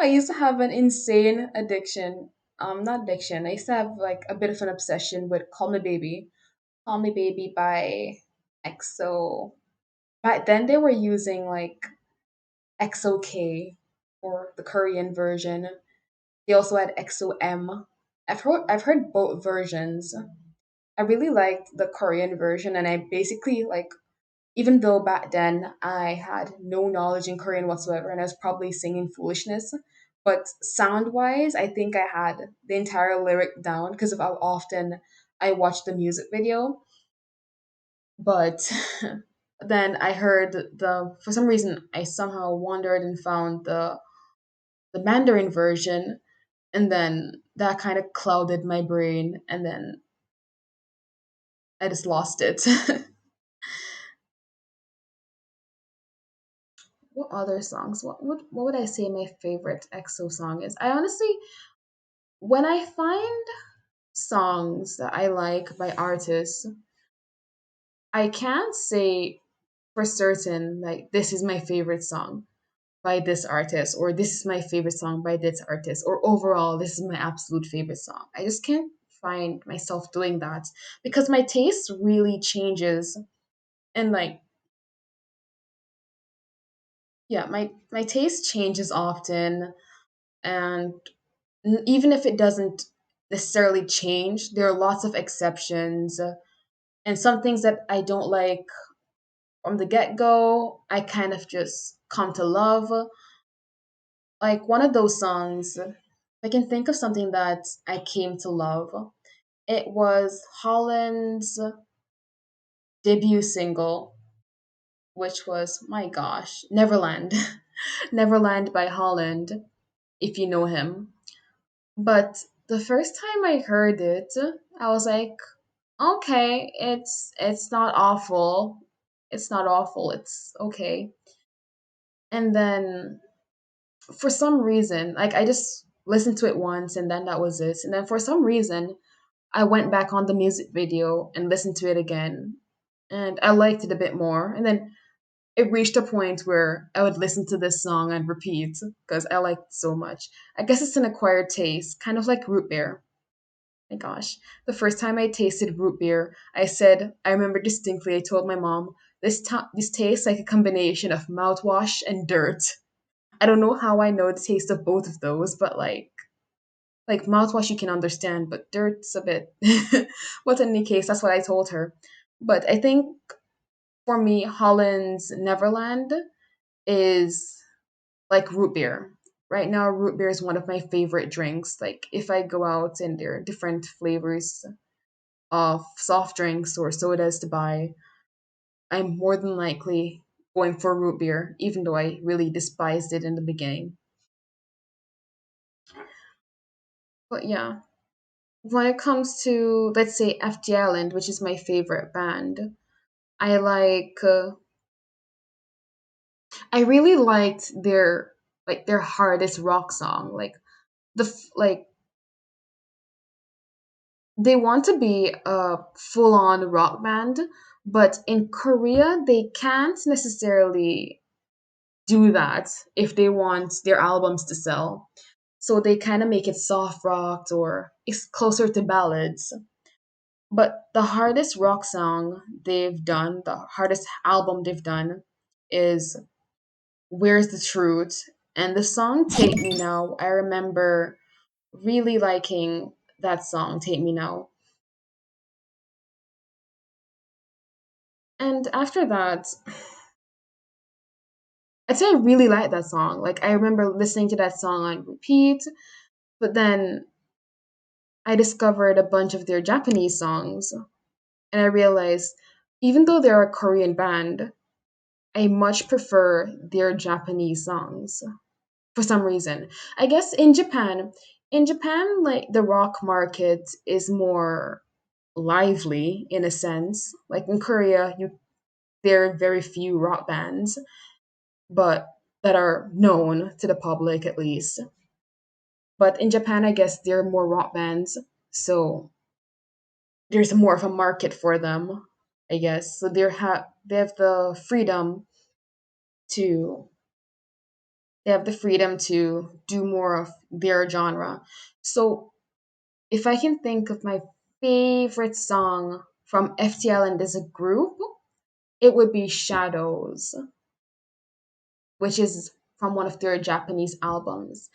I used to have an insane addiction. Not addiction. I used to have like a bit of an obsession with "Call Me Baby." "Call Me Baby" by EXO. Back then, they were using like EXO-K or the Korean version. They also had EXO-M. I've heard both versions. I really liked the Korean version, and I basically like, even though back then I had no knowledge in Korean whatsoever and I was probably singing foolishness, but sound wise, I think I had the entire lyric down because of how often I watched the music video. But then I heard for some reason, I somehow wandered and found the Mandarin version, and then that kind of clouded my brain, and then I just lost it. What other songs? What would I say my favorite EXO song is? I honestly, when I find songs that I like by artists, I can't say for certain like this is my favorite song by this artist, or this is my favorite song by this artist, or overall this is my absolute favorite song. I just can't find myself doing that because my taste really changes, and like yeah, my taste changes often, and even if it doesn't necessarily change, there are lots of exceptions, and some things that I don't like from the get-go I kind of just come to love. Like one of those songs, I can think of something that I came to love. It was Holland's debut single, which was, my gosh, Neverland. Neverland by Holland, if you know him. But the first time I heard it, I was like, okay, it's not awful. It's not awful. It's okay. And then for some reason, like I just listened to it once and then that was it. And then for some reason, I went back on the music video and listened to it again. And I liked it a bit more. And then it reached a point where I would listen to this song and repeat because I liked it so much. I guess it's an acquired taste, kind of like root beer. My gosh, the first time I tasted root beer, I remember distinctly, I told my mom, this tastes like a combination of mouthwash and dirt. I don't know how I know the taste of both of those, but like mouthwash you can understand, but dirt's a bit. But in any case, that's what I told her. But I think for me, Holland's Neverland is like root beer. Right now, root beer is one of my favorite drinks. Like if I go out and there are different flavors of soft drinks or sodas to buy, I'm more than likely going for root beer, even though I really despised it in the beginning. But yeah, when it comes to, let's say, FT Island, which is my favorite band, I like I really liked their hardest rock song. Like like they want to be a full-on rock band, but in Korea they can't necessarily do that if they want their albums to sell. So they kind of make it soft rock or it's closer to ballads. But the hardest rock song they've done, the hardest album they've done is Where's the Truth? And the song Take Me Now, I remember really liking that song, Take Me Now. And after that, I'd say I really like that song. Like I remember listening to that song on repeat, but then I discovered a bunch of their Japanese songs and I realized even though they're a Korean band, I much prefer their Japanese songs for some reason. I guess in Japan, like the rock market is more lively in a sense. Like in Korea, there are very few rock bands, but that are known to the public at least. But in Japan, I guess there are more rock bands, so there's more of a market for them, I guess. So they have the freedom to do more of their genre. So if I can think of my favorite song from FTL and as a group, it would be Shadows, which is from one of their Japanese albums.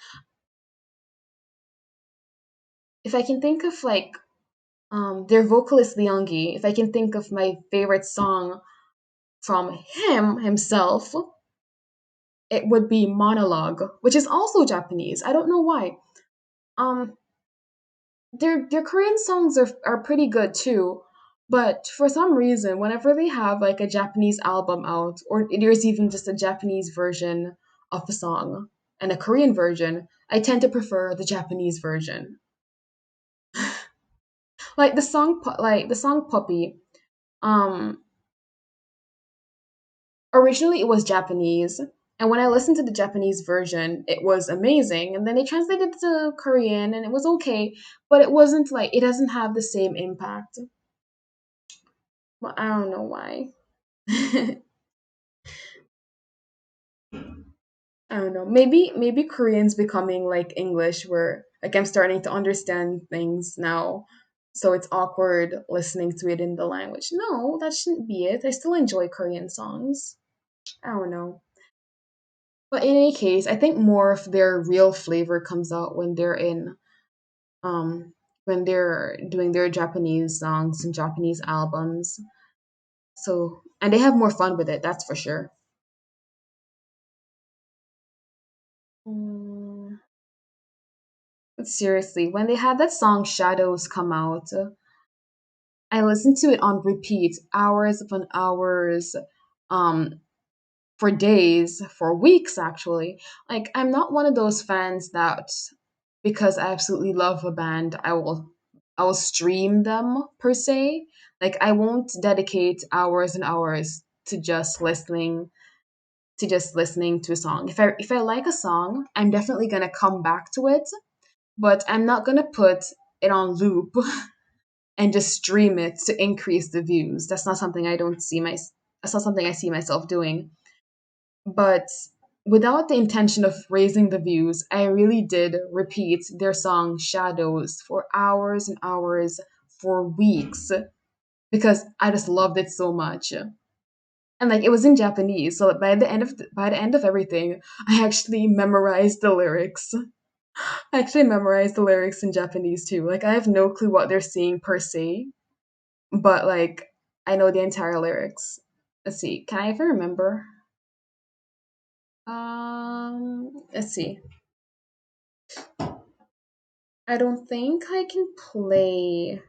If I can think of like their vocalist Leongi, if I can think of my favorite song from him himself, it would be Monologue, which is also Japanese. I don't know why. Um, their Korean songs are pretty good too, but for some reason, whenever they have like a Japanese album out, or there's even just a Japanese version of a song and a Korean version, I tend to prefer the Japanese version. Like the song Puppy. Um, Originally it was Japanese, and when I listened to the Japanese version, it was amazing. And then they translated it to Korean, and it was okay, but it wasn't like it doesn't have the same impact. Well, I don't know why. I don't know. Maybe Korean's becoming like English, where like I'm starting to understand things now. So it's awkward listening to it in the language. No, that shouldn't be it. I still enjoy Korean songs. I don't know. But in any case, I think more of their real flavor comes out um when they're doing their Japanese songs and Japanese albums. So and they have more fun with it, that's for sure. Mm, but seriously, when they had that song Shadows come out, I listened to it on repeat, hours upon hours, um, for days, for weeks actually. Like I'm not one of those fans that because I absolutely love a band, I will stream them per se. Like I won't dedicate hours and hours to just listening to a song. If I like a song, I'm definitely gonna come back to it, but I'm not gonna put it on loop and just stream it to increase the views. That's not something I see myself doing. But without the intention of raising the views, I really did repeat their song Shadows for hours and hours for weeks because I just loved it so much. And like it was in Japanese, so by the end of everything, I actually memorized the lyrics. I actually memorized the lyrics in Japanese too. Like I have no clue what they're saying per se, but like I know the entire lyrics. Let's see. Can I even remember? Let's see. I don't think I can play.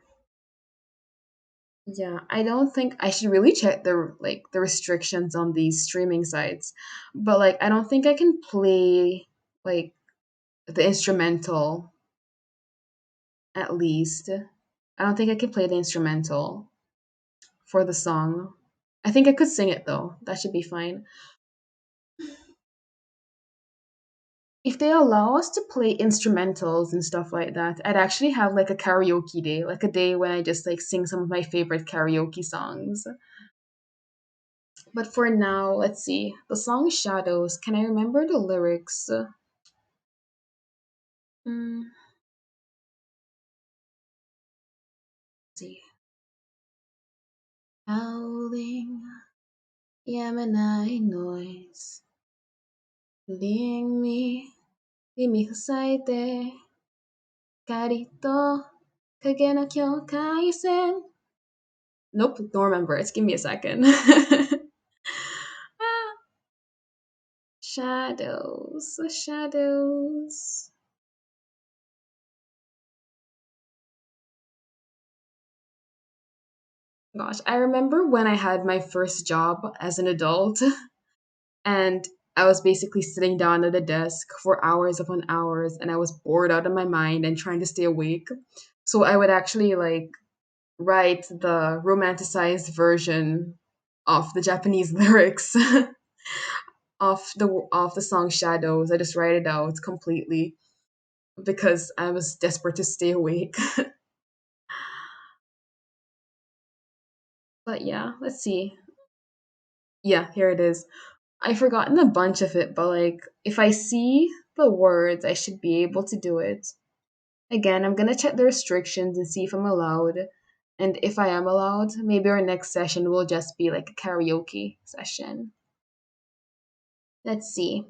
Yeah, I don't think I should really check the restrictions on these streaming sites. But like I don't think I can play like the instrumental at least. I don't think I can play the instrumental for the song. I think I could sing it though. That should be fine. If they allow us to play instrumentals and stuff like that, I'd actually have like a karaoke day, like a day when I just like sing some of my favorite karaoke songs. But for now, let's see. The song Shadows, can I remember the lyrics? Let's see. Howling, Yamana noise, leading me, Mimi Hosaite, Karito, Kage no Kyokai-sen. Nope, don't remember it. Give me a second. Shadows, shadows. Gosh, I remember when I had my first job as an adult, and I was basically sitting down at a desk for hours upon hours, and I was bored out of my mind and trying to stay awake. So I would actually like write the romanticized version of the Japanese lyrics of the song Shadows. I just write it out completely because I was desperate to stay awake. But yeah, let's see. Yeah, here it is. I've forgotten a bunch of it, but like if I see the words, I should be able to do it. Again, I'm gonna check the restrictions and see if I'm allowed. And if I am allowed, maybe our next session will just be like a karaoke session. Let's see.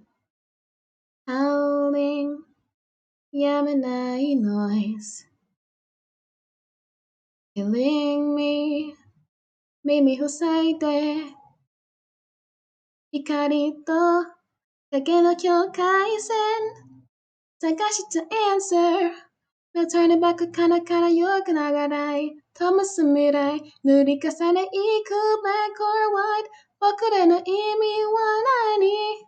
Howling, Yamanai noise, killing me, Mimi Hosaide, Hikari to Kage no Kyokai-sen, Takashi to answer. Now turn it back, kana kana yoga nagarai. Thomas Mirai, Nuri kasane iku black or white. Bakure no imi wa nani?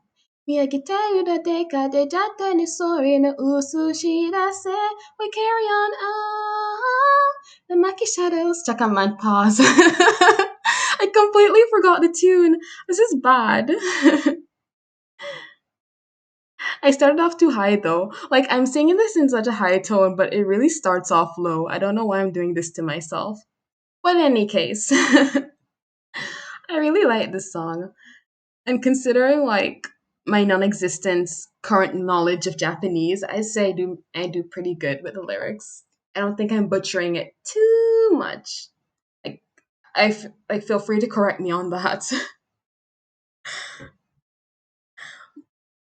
Miyagi da deka de jata ni sori no usu shirase. We carry on. The Maki Shadows. Chakaman pause. I completely forgot the tune. This is bad. I started off too high though. Like I'm singing this in such a high tone, but it really starts off low. I don't know why I'm doing this to myself. But in any case, I really like this song. And considering like my non-existent current knowledge of Japanese, I say I do pretty good with the lyrics. I don't think I'm butchering it too much. Like like feel free to correct me on that.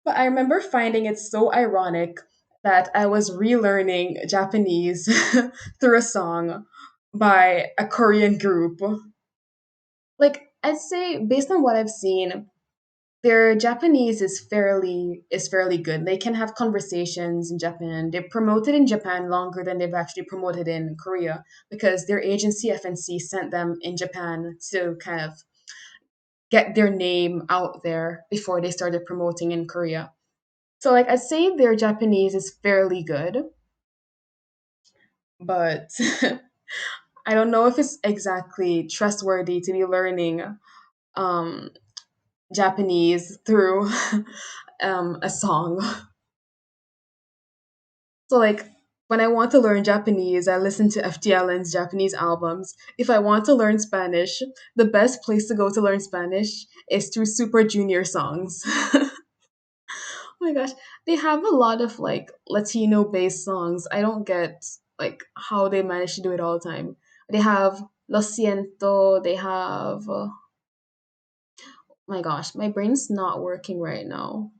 But I remember finding it so ironic that I was relearning Japanese through a song by a Korean group. Like I'd say based on what I've seen, their Japanese is fairly good. They can have conversations in Japan. They're promoted in Japan longer than they've actually promoted in Korea because their agency FNC sent them in Japan to kind of get their name out there before they started promoting in Korea. So like I'd say their Japanese is fairly good, but I don't know if it's exactly trustworthy to be learning um, Japanese through a song. So like when I want to learn Japanese, I listen to FTLN's Japanese albums. If I want to learn Spanish, the best place to go to learn Spanish is through Super Junior songs. Oh my gosh, they have a lot of like Latino based songs. I don't get like how they manage to do it all the time. They have Lo Siento, they have my gosh, my brain's not working right now.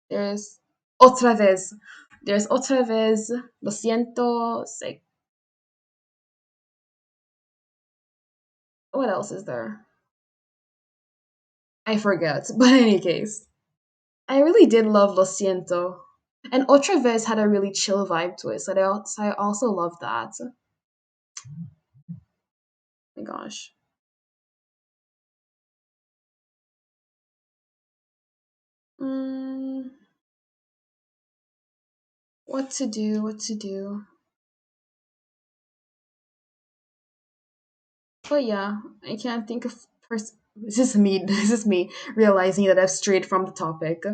There's Otra vez. There's Otra vez, Lo Siento, it's like what else is there? I forget. But in any case, I really did love Lo Siento. And Otra vez had a really chill vibe to it, so I also love that. Oh my gosh. Mm, what to do? What to do? But yeah, I can't think of This is me. This is me realizing that I've strayed from the topic.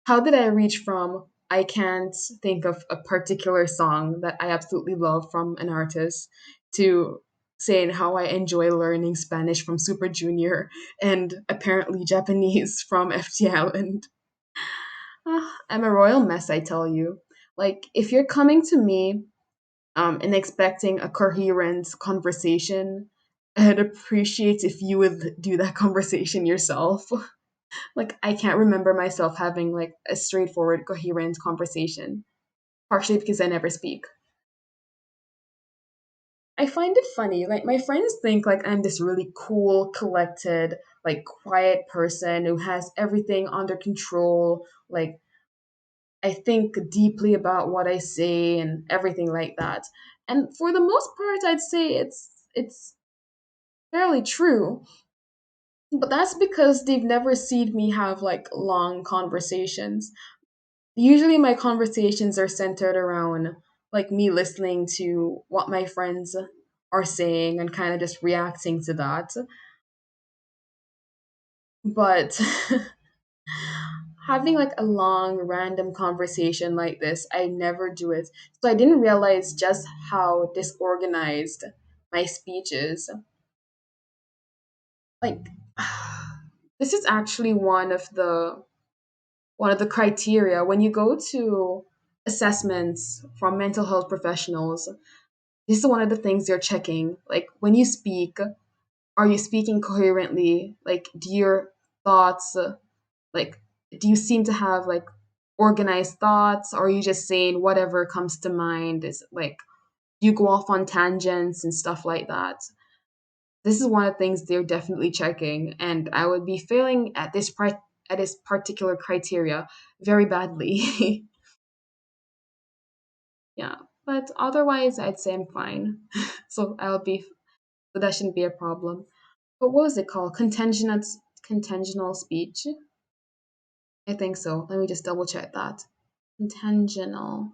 How did I reach from I can't think of a particular song that I absolutely love from an artist to saying how I enjoy learning Spanish from Super Junior and apparently Japanese from FT Island? I'm a royal mess, I tell you. Like, if you're coming to me and expecting a coherent conversation, I'd appreciate if you would do that conversation yourself. Like, I can't remember myself having like a straightforward, coherent conversation, partially because I never speak. I find it funny. Like, my friends think like I'm this really cool, collected, like quiet person who has everything under control. Like, I think deeply about what I say and everything like that. And for the most part, I'd say it's fairly true. But that's because they've never seen me have like long conversations. Usually my conversations are centered around like me listening to what my friends are saying and kind of just reacting to that. But having like a long random conversation like this, I never do it. So I didn't realize just how disorganized my speech is. Like this is actually one of the criteria when you go to assessments from mental health professionals. This is one of the things they're checking. Like when you speak, are you speaking coherently? Like do your thoughts like do you seem to have like organized thoughts, or are you just saying whatever comes to mind? Is like you go off on tangents and stuff like that. This is one of the things they're definitely checking, and I would be failing at this particular criteria very badly. Yeah, but otherwise I'd say I'm fine. So that shouldn't be a problem. But what was it called? Contentional speech? I think so. Let me just double check that. Contentional.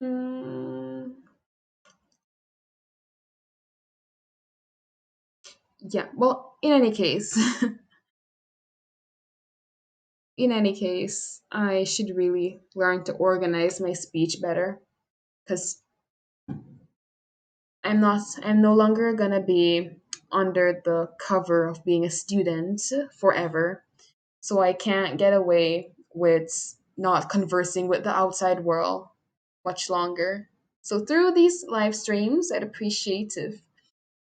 Mm, yeah. Well, in any case, I should really learn to organize my speech better because I'm no longer gonna be under the cover of being a student forever. So I can't get away with not conversing with the outside world much longer. So through these live streams, I'd appreciate if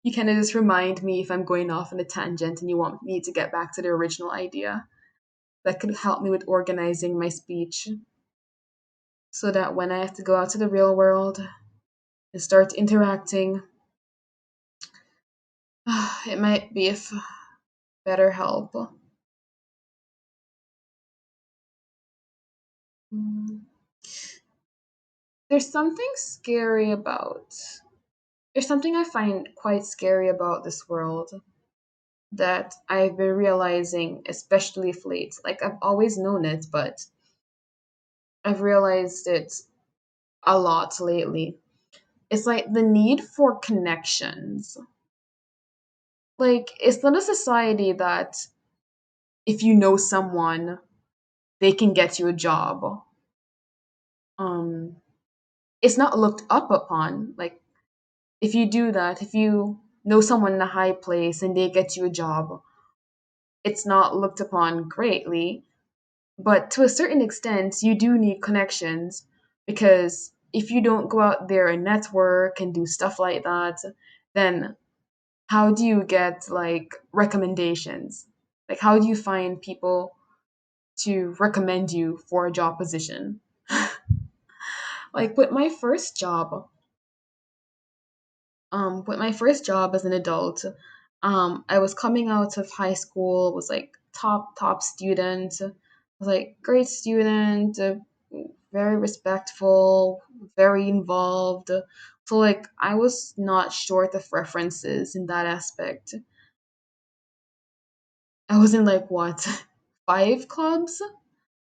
you kind of just remind me if I'm going off on a tangent and you want me to get back to the original idea. That could help me with organizing my speech so that when I have to go out to the real world and start interacting, it might be of better help. Mm. There's something scary about. There's something I find quite scary about this world that I've been realizing, especially of late. Like, I've always known it, but I've realized it a lot lately. It's like the need for connections. Like, it's not a society that if you know someone, they can get you a job. Um, it's not looked up upon. Like, if you do that, if you know someone in a high place and they get you a job, it's not looked upon greatly. But to a certain extent, you do need connections because if you don't go out there and network and do stuff like that, then how do you get like recommendations? Like, how do you find people to recommend you for a job position? Like with my first job as an adult, I was coming out of high school, was like top student, was like great student, very respectful, very involved. So like I was not short of references in that aspect. I was in like what, five clubs?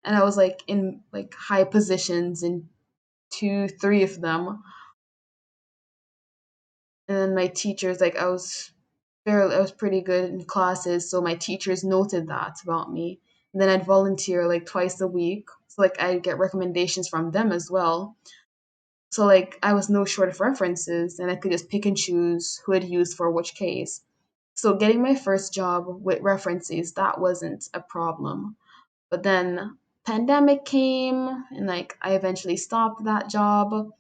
and I was like in like high positions in two, three of them. And then my teachers, like I was pretty good in classes, so my teachers noted that about me. And then I'd volunteer like twice a week, so like I'd get recommendations from them as well. So like I was no short of references, and I could just pick and choose who I'd use for which case. So getting my first job with references, that wasn't a problem. But then pandemic came, and like I eventually stopped that job.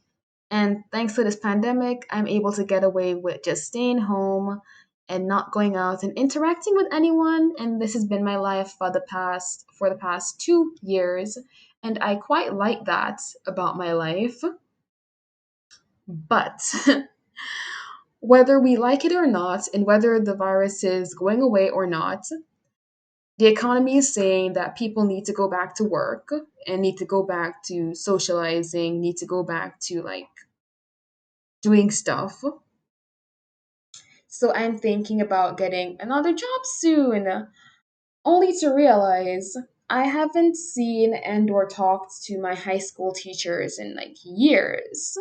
And thanks to this pandemic, I'm able to get away with just staying home and not going out and interacting with anyone. And this has been my life for the past 2 years. And I quite like that about my life. But whether we like it or not, and whether the virus is going away or not, the economy is saying that people need to go back to work and need to go back to socializing, need to go back to like doing stuff. So I'm thinking about getting another job soon, only to realize I haven't seen and or talked to my high school teachers in like years.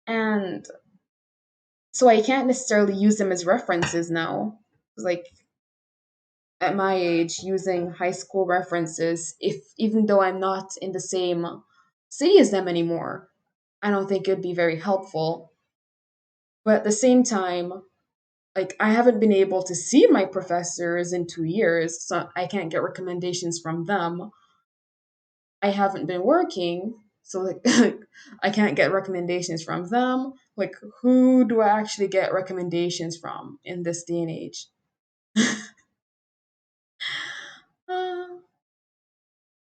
And so I can't necessarily use them as references now. Like at my age, using high school references, if even though I'm not in the same city as them anymore, I don't think it would be very helpful. But at the same time, like I haven't been able to see my professors in 2 years, so I can't get recommendations from them. I haven't been working, so like I can't get recommendations from them. Like who do I actually get recommendations from in this day and age? Uh,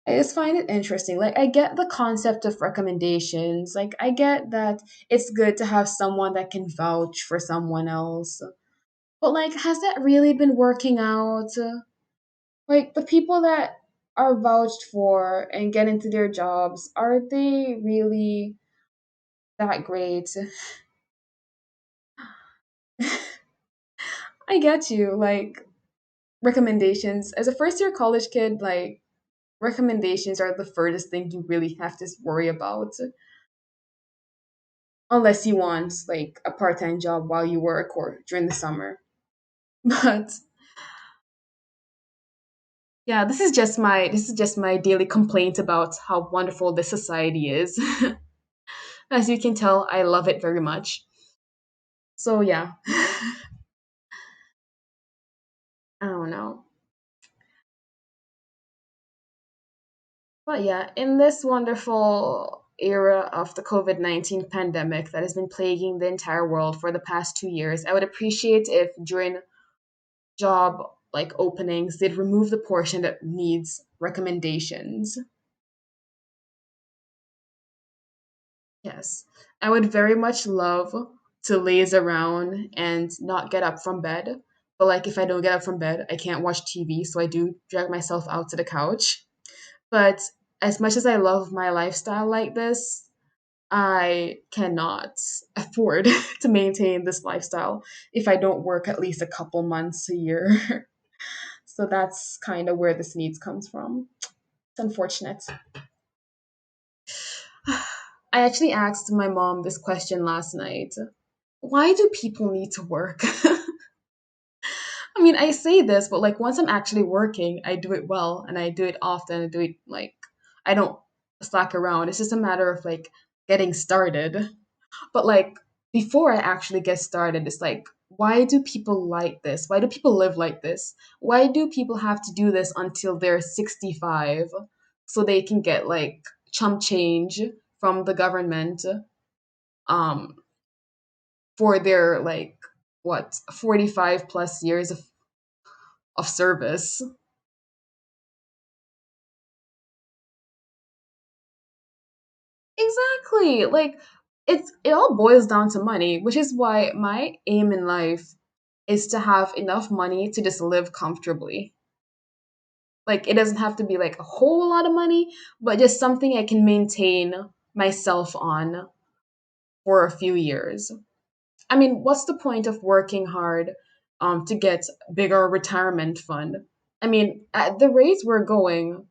I just find it interesting. Like I get the concept of recommendations. Like I get that it's good to have someone that can vouch for someone else. But like has that really been working out? Like the people that are vouched for and get into their jobs, are they really that great? I get you. Like recommendations as a first year college kid, like recommendations are the furthest thing you really have to worry about, unless you want like a part time job while you work or during the summer. But yeah, this is just my daily complaint about how wonderful this society is. As you can tell, I love it very much. So yeah, I don't know. But yeah, in this wonderful era of the COVID-19 pandemic that has been plaguing the entire world for the past 2 years, I would appreciate if during job like openings they'd remove the portion that needs recommendations. Yes. I would very much love to laze around and not get up from bed. But like if I don't get up from bed, I can't watch TV, so I do drag myself out to the couch. But as much as I love my lifestyle like this, I cannot afford to maintain this lifestyle if I don't work at least a couple months a year. So that's kind of where this needs comes from. It's unfortunate. I actually asked my mom this question last night. Why do people need to work? I mean, I say this, but like once I'm actually working, I do it well and I do it often. I do it like I don't slack around. It's just a matter of like getting started. But like before I actually get started, it's like, why do people like this? Why do people live like this? Why do people have to do this until they're 65 so they can get like chump change from the government um for their like what 45 plus years of service? Exactly. Like it all boils down to money, which is why my aim in life is to have enough money to just live comfortably. Like it doesn't have to be like a whole lot of money, but just something I can maintain myself on for a few years. I mean, what's the point of working hard to get bigger retirement fund? I mean, at the rates we're going,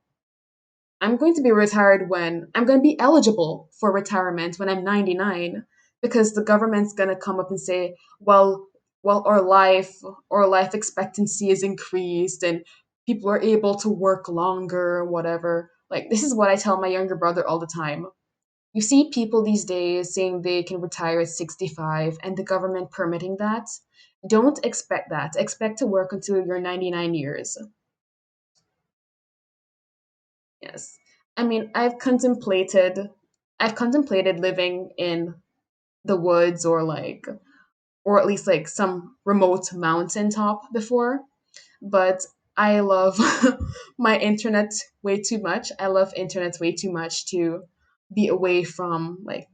I'm going to be retired when I'm going to be eligible for retirement when I'm 99, because the government's going to come up and say, well, well, our life expectancy is increased and people are able to work longer or whatever. Like, this is what I tell my younger brother all the time. You see people these days saying they can retire at 65 and the government permitting that. Don't expect that. Expect to work until you're 99 years. Yes. I mean, I've contemplated living in the woods, or at least like some remote mountain top before, but I love my internet way too much. I love internet way too much to be away from like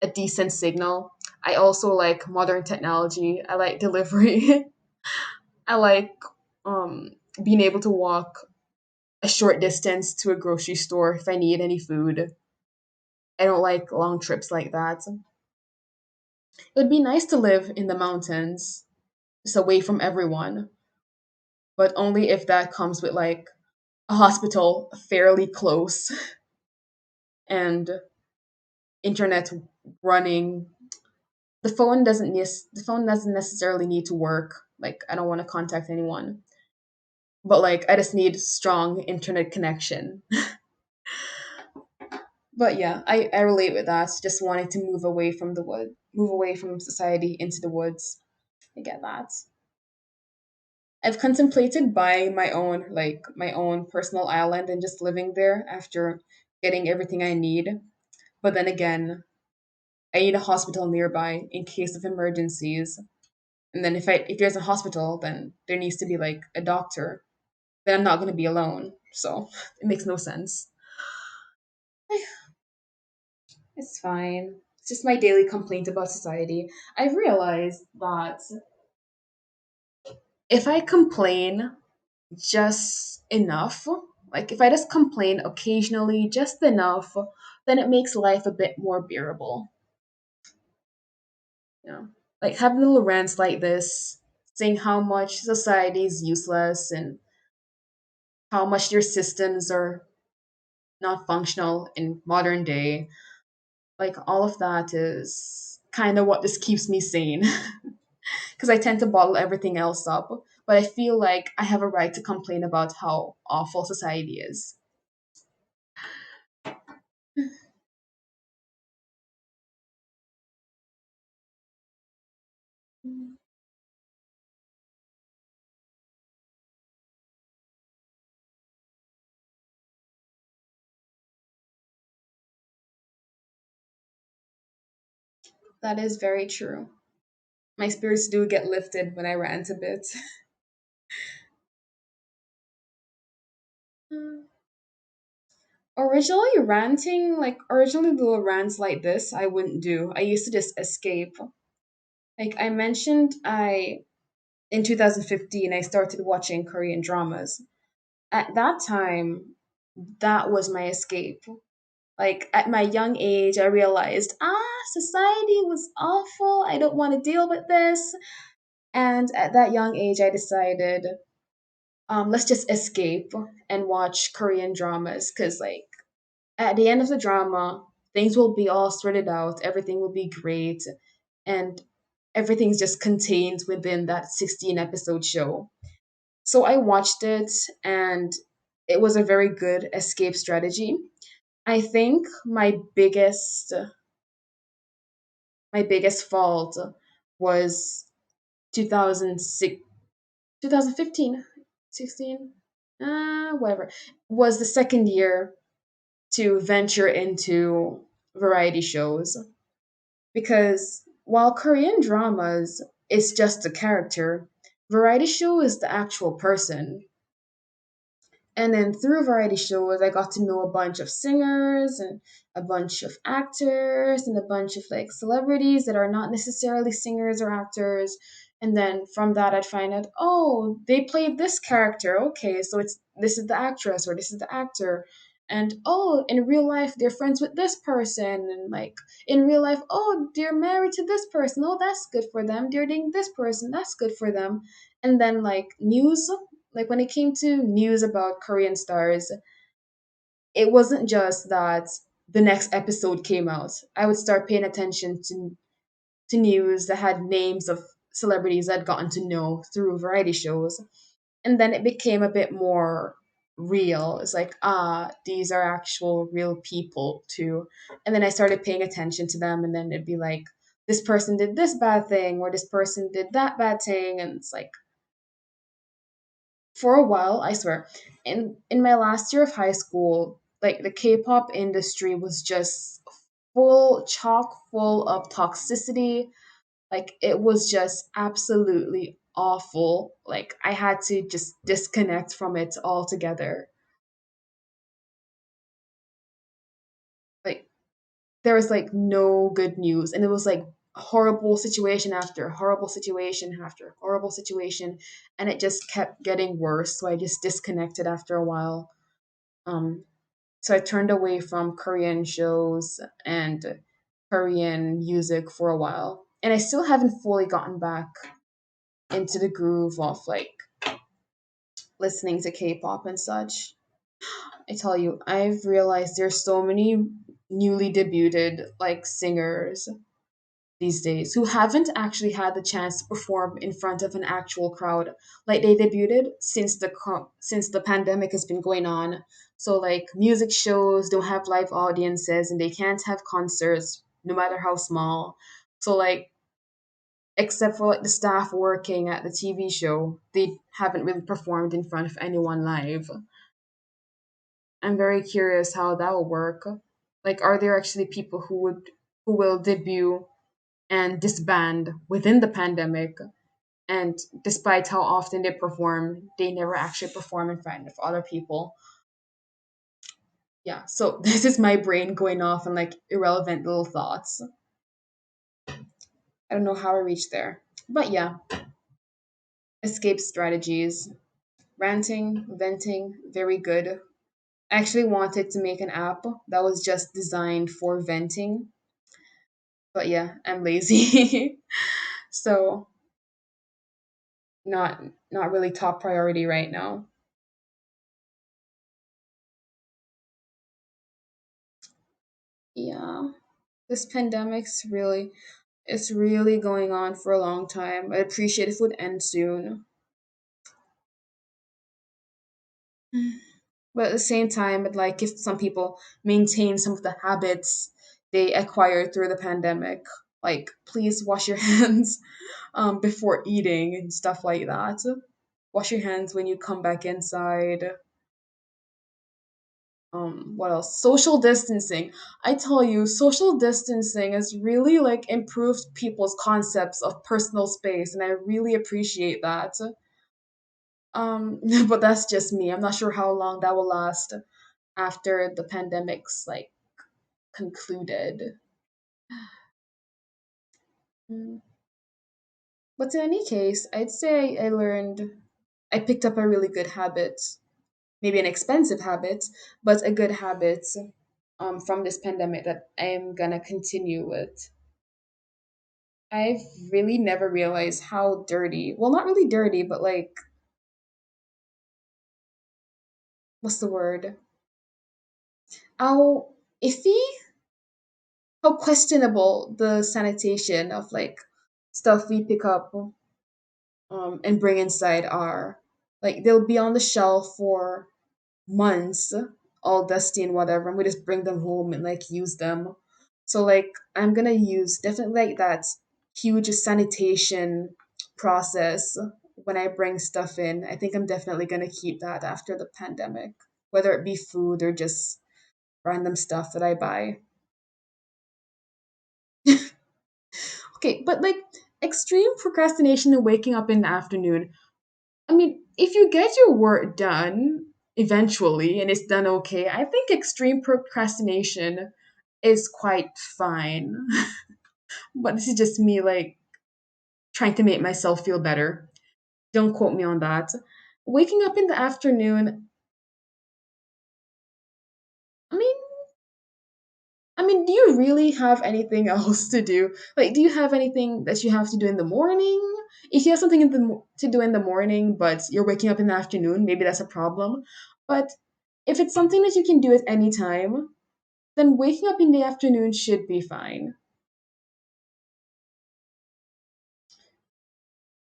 a decent signal. I also like modern technology. I like delivery. I like um being able to walk a short distance to a grocery store if I need any food. I don't like long trips like that. It would be nice to live in the mountains, just away from everyone, but only if that comes with like a hospital fairly close and internet running. The phone doesn't necessarily need to work. Like, I don't want to contact anyone, but like I just need strong internet connection. But yeah, I relate with that. Just wanting to move away from society into the woods. I get that. I've contemplated buying my own personal island and just living there after getting everything I need. But then again, I need a hospital nearby in case of emergencies. And then if there's a hospital, then there needs to be like a doctor. Then I'm not going to be alone. So it makes no sense. It's fine. It's just my daily complaint about society. I've realized that if I complain just enough, like if I just complain occasionally just enough, then it makes life a bit more bearable. You know, like having little rants like this, saying how much society is useless and how much their systems are not functional in modern day. Like all of that is kind of what just keeps me sane. Because I tend to bottle everything else up. But I feel like I have a right to complain about how awful society is. That is very true. My spirits do get lifted when I rant a bit. Originally little rants like this, I wouldn't do. I used to just escape. Like I mentioned, I in 2015 I started watching Korean dramas. At that time, that was my escape. Like at my young age, I realized, society was awful. I don't want to deal with this. And at that young age, I decided, let's just escape and watch Korean dramas. Cause like at the end of the drama, things will be all sorted out. Everything will be great, and everything's just contained within that 16 episode show. So I watched it, and it was a very good escape strategy. I think my biggest fault was 2006, 2015, 16, whatever, was the second year to venture into variety shows. Because while Korean dramas is just a character, variety show is the actual person. And then through variety shows, I got to know a bunch of singers and a bunch of actors and a bunch of like celebrities that are not necessarily singers or actors. And then from that, I'd find out, oh, they played this character. Okay, so it's this is the actress or this is the actor. And oh, in real life, they're friends with this person. And like in real life, oh, they're married to this person. Oh, that's good for them. They're dating this person. That's good for them. And then like news, like when it came to news about Korean stars, it wasn't just that the next episode came out. I would start paying attention to news that had names of celebrities I'd gotten to know through variety shows. And then it became a bit more real. It's like, these are actual real people too. And then I started paying attention to them, and then it'd be like, this person did this bad thing, or this person did that bad thing. And it's like, for a while, I swear, in my last year of high school, like the K-pop industry was just full, chock full of toxicity. Like it was just absolutely awful. Like I had to just disconnect from it altogether. Like there was like no good news, and it was like horrible situation after horrible situation after horrible situation, and it just kept getting worse. So I just disconnected after a while. Um, so I turned away from Korean shows and Korean music for a while, and I still haven't fully gotten back into the groove of like listening to K-pop and such. I tell you, I've realized there's so many newly debuted like singers these days who haven't actually had the chance to perform in front of an actual crowd. Like they debuted since the pandemic has been going on. So like music shows don't have live audiences, and they can't have concerts no matter how small. So like except for like the staff working at the TV show, they haven't really performed in front of anyone live. I'm very curious how that will work. Like, are there actually people who will debut and disband within the pandemic, and despite how often they perform, they never actually perform in front of other people? Yeah, so this is my brain going off on like irrelevant little thoughts. I don't know how I reached there, but yeah, escape strategies, ranting, venting, very good. I actually wanted to make an app that was just designed for venting, but yeah, I'm lazy. So not not really top priority right now. Yeah, this pandemic's really it's really going on for a long time. I'd appreciate if it would end soon. But at the same time, I'd like if some people maintain some of the habits they acquired through the pandemic. Like, please wash your hands before eating and stuff like that. Wash your hands when you come back inside. What else? Social distancing. I tell you, social distancing has really like improved people's concepts of personal space, and I really appreciate that. But that's just me. I'm not sure how long that will last after the pandemic's like concluded. Mm. But in any case, I'd say I picked up a really good habit, maybe an expensive habit, but a good habit from this pandemic that I'm gonna continue with. I've really never realized how dirty, well, not really dirty, but like, what's the word? How iffy, how questionable the sanitation of like stuff we pick up and bring inside are. Like, they'll be on the shelf for months, all dusty and whatever, and we just bring them home and like use them. So like I'm gonna use definitely like that huge sanitation process when I bring stuff in. I think I'm definitely gonna keep that after the pandemic, whether it be food or just random stuff that I buy. Okay, but like extreme procrastination and waking up in the afternoon. I mean, if you get your work done eventually and it's done okay, I think extreme procrastination is quite fine. But this is just me like trying to make myself feel better. Don't quote me on that. Waking up in the afternoon, I mean, do you really have anything else to do? Like, do you have anything that you have to do in the morning? If you have something to do in the morning, but you're waking up in the afternoon, maybe that's a problem. But If it's something that you can do at any time, then waking up in the afternoon should be fine.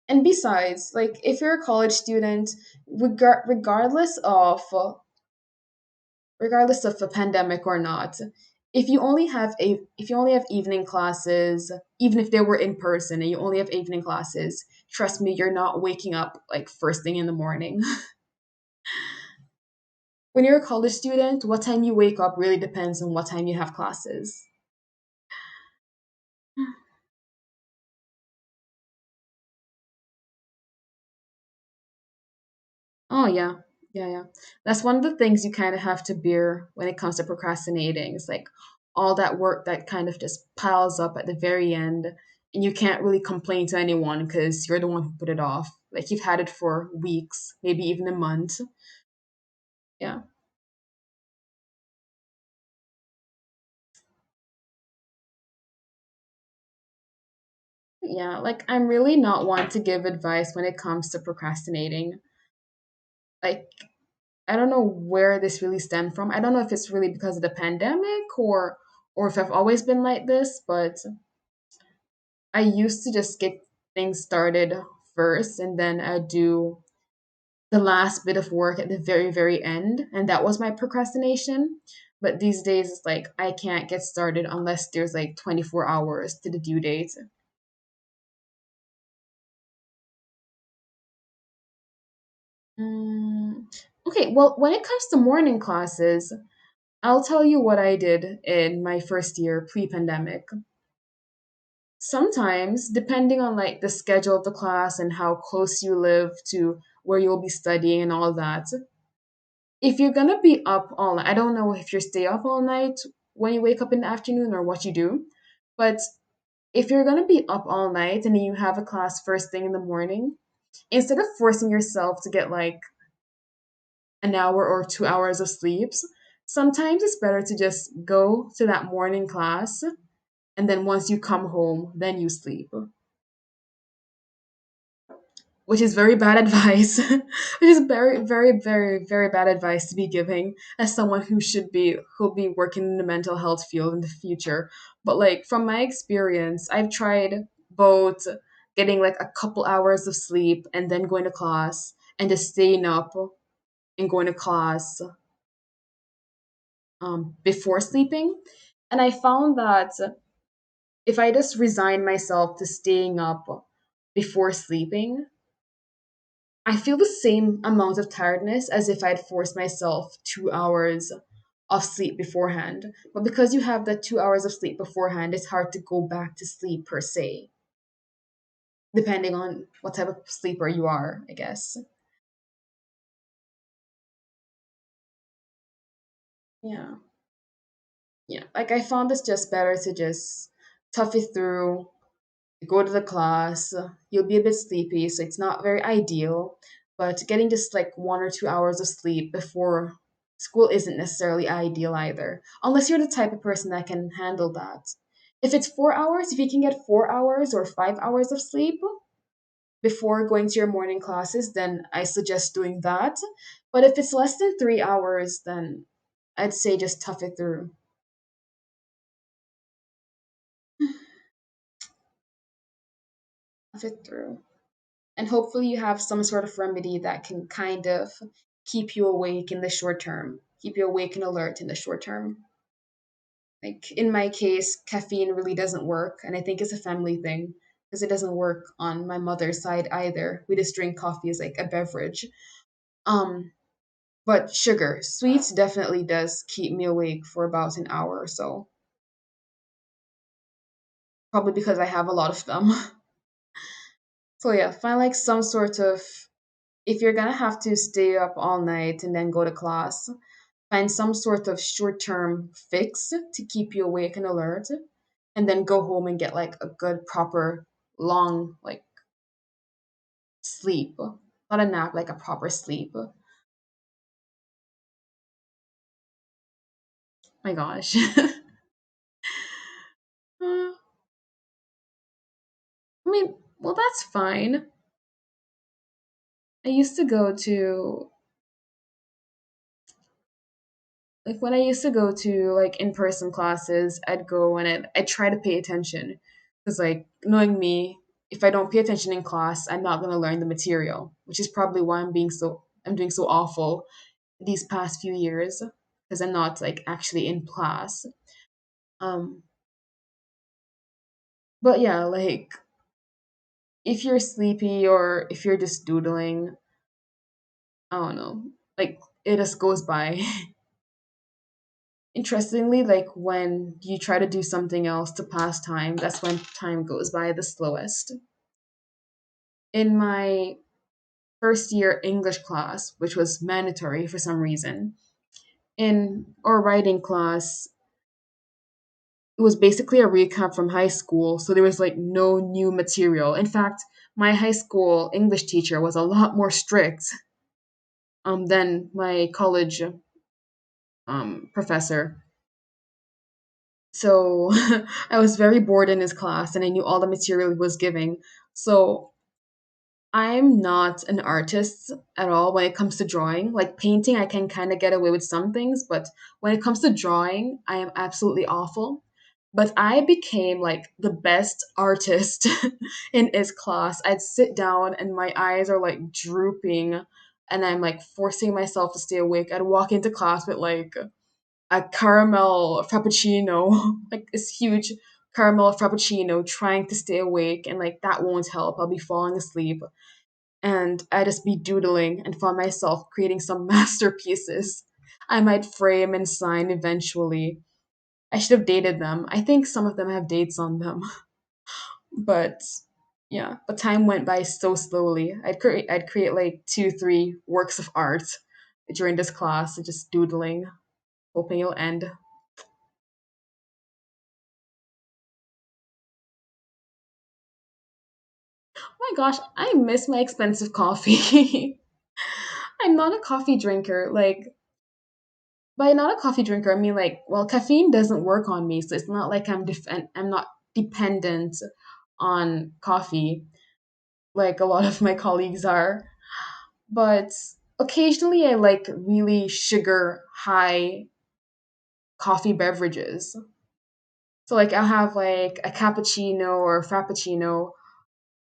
And besides, like if you're a college student, regardless of a pandemic or not, if you only have evening classes, even if they were in person and you only have evening classes, trust me, you're not waking up like first thing in the morning. When you're a college student, what time you wake up really depends on what time you have classes. Oh yeah. Yeah, yeah. That's one of the things you kind of have to bear when it comes to procrastinating. It's like all that work that kind of just piles up at the very end, and you can't really complain to anyone because you're the one who put it off. Like you've had it for weeks, maybe even a month. Yeah. Yeah, like I'm really not one to give advice when it comes to procrastinating. Like I don't know where this really stemmed from. I don't know if it's really because of the pandemic or if I've always been like this, but I used to just get things started first and then I'd do the last bit of work at the very, very end. And that was my procrastination. But these days, it's like I can't get started unless there's like 24 hours to the due date. Mm, okay, well, when it comes to morning classes, I'll tell you what I did in my first year pre pandemic. Sometimes, depending on like the schedule of the class and how close you live to where you'll be studying and all that, if you're gonna be up all night, I don't know if you stay up all night when you wake up in the afternoon or what you do, but if you're gonna be up all night and you have a class first thing in the morning, instead of forcing yourself to get like an hour or 2 hours of sleeps, sometimes it's better to just go to that morning class and then once you come home, then you sleep. Which is very bad advice. Which is very, very, very, very bad advice to be giving as someone who'll be working in the mental health field in the future. But like from my experience, I've tried both getting like a couple hours of sleep and then going to class and just staying up and going to class before sleeping. And I found that if I just resign myself to staying up before sleeping, I feel the same amount of tiredness as if I'd forced myself 2 hours of sleep beforehand. But because you have the 2 hours of sleep beforehand, it's hard to go back to sleep per se, depending on what type of sleeper you are, I guess. Yeah. Yeah. Like I found it's just better to just tough it through, go to the class, you'll be a bit sleepy, so it's not very ideal. But getting just like 1 or 2 hours of sleep before school isn't necessarily ideal either, unless you're the type of person that can handle that. If it's 4 hours, if you can get 4 hours or 5 hours of sleep before going to your morning classes, then I suggest doing that. But if it's less than 3 hours, then I'd say just tough it through. Tough it through. And hopefully you have some sort of remedy that can kind of keep you awake in the short term, keep you awake and alert in the short term. Like in my case, caffeine really doesn't work, and I think it's a family thing because it doesn't work on my mother's side either. We just drink coffee as like a beverage. Um, but sugar, sweets definitely does keep me awake for about an hour or so. Probably because I have a lot of them. So yeah, find like some sort of if you're gonna have to stay up all night and then go to class, find some sort of short term fix to keep you awake and alert, and then go home and get like a good, proper, long, like sleep. Not a nap, like a proper sleep. My gosh. I mean, well, that's fine. I used to go to Like when I used to go to like in person classes, I'd go and I'd try to pay attention because like knowing me, if I don't pay attention in class, I'm not gonna learn the material, which is probably why I'm doing so awful these past few years because I'm not like actually in class. Um, but yeah, like if you're sleepy or if you're just doodling, I don't know, like it just goes by. Interestingly, like when you try to do something else to pass time, that's when time goes by the slowest. In my first year English class, which was mandatory for some reason, in our writing class, it was basically a recap from high school, so there was like no new material. In fact, my high school English teacher was a lot more strict than my college professor. So I was very bored in his class and I knew all the material he was giving. So I'm not an artist at all when it comes to drawing. Like painting, I can kind of get away with some things, but when it comes to drawing, I am absolutely awful. But I became like the best artist in his class. I'd sit down and my eyes are like drooping and I'm like forcing myself to stay awake. I'd walk into class with like a caramel frappuccino, like this huge caramel frappuccino, trying to stay awake, and like that won't help. I'll be falling asleep, and I just be doodling and find myself creating some masterpieces I might frame and sign eventually. I should have dated them. I think some of them have dates on them, but yeah. But time went by so slowly. I'd create like two, three works of art during this class, just doodling, hoping it'll end. Oh my gosh, I miss my expensive coffee. I'm not a coffee drinker. Like, by not a coffee drinker, I mean like, well, caffeine doesn't work on me, so it's not like I'm not dependent on coffee like a lot of my colleagues are. But occasionally, I like really sugar high coffee beverages. So like, I'll have like a cappuccino or a frappuccino,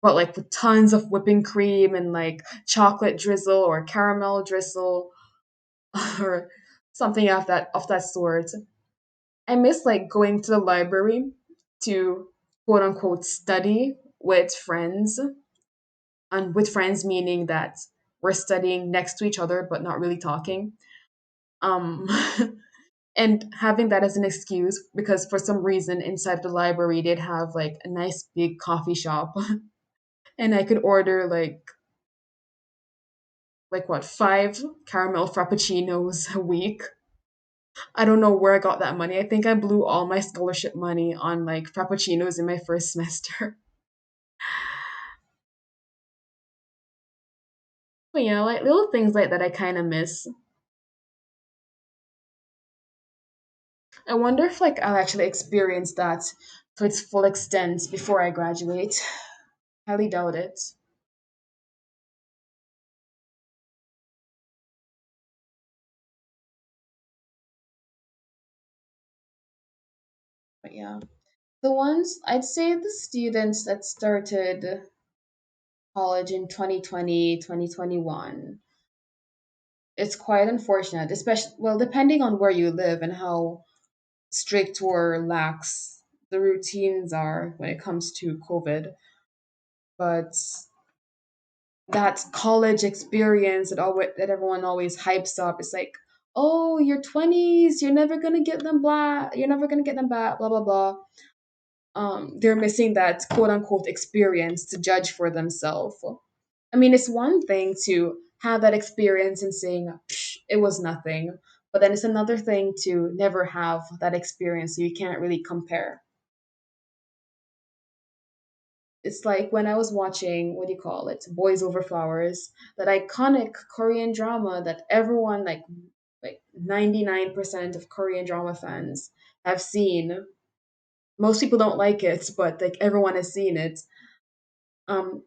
but like with tons of whipping cream and like chocolate drizzle or caramel drizzle or something of that sort. I miss like going to the library to quote unquote study with friends, and with friends meaning that we're studying next to each other but not really talking. Um, and having that as an excuse because for some reason inside the library they'd have like a nice big coffee shop and I could order like what, five caramel frappuccinos a week. I don't know where I got that money. I think I blew all my scholarship money on like frappuccinos in my first semester. But yeah, like little things like that I kind of miss. I wonder if like I'll actually experience that to its full extent before I graduate. Highly doubt it. But yeah, the ones I'd say the students that started college in 2020, 2021, it's quite unfortunate, especially, well, depending on where you live and how strict or lax the routines are when it comes to COVID. But that college experience that everyone always hypes up, it's like, oh, your 20s, you're never gonna get them blah, you're never gonna get them back, blah blah blah. They're missing that quote unquote experience to judge for themselves. I mean, it's one thing to have that experience and saying, "Psh, it was nothing," but then it's another thing to never have that experience, so you can't really compare. It's like when I was watching, what do you call it, Boys Over Flowers, that iconic Korean drama that everyone, like 99% of Korean drama fans have seen. Most people don't like it, but like everyone has seen it. Um,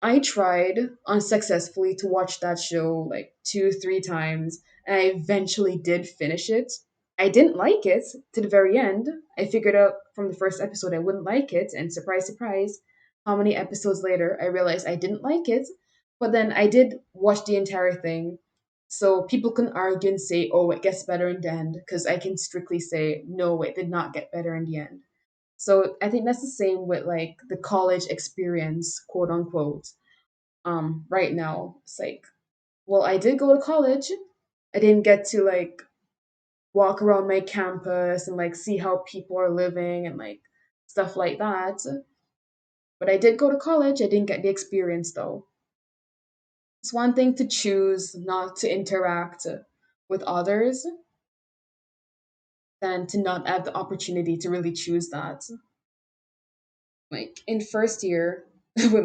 I tried unsuccessfully to watch that show like two, three times, and I eventually did finish it. I didn't like it to the very end. I figured out from the first episode I wouldn't like it, and surprise, surprise, how many episodes later I realized I didn't like it. But then I did watch the entire thing, so people can argue and say, oh, it gets better in the end, because I can strictly say, no, it did not get better in the end. So I think that's the same with like the college experience, quote unquote. Right now, it's like, well, I did go to college. I didn't get to like walk around my campus and like see how people are living and like stuff like that. But I did go to college. I didn't get the experience though. It's one thing to choose not to interact with others than to not have the opportunity to really choose that. Like in first year with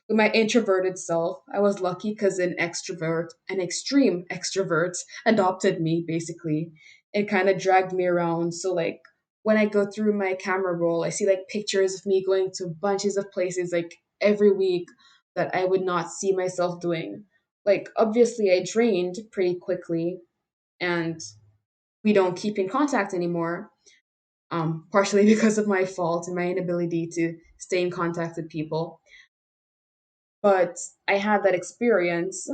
with my introverted self, I was lucky because an extreme extrovert adopted me basically. It kind of dragged me around, so like when I go through my camera roll, I see like pictures of me going to bunches of places like every week that I would not see myself doing. Like obviously I drained pretty quickly, and we don't keep in contact anymore, partially because of my fault and my inability to stay in contact with people. But I had that experience.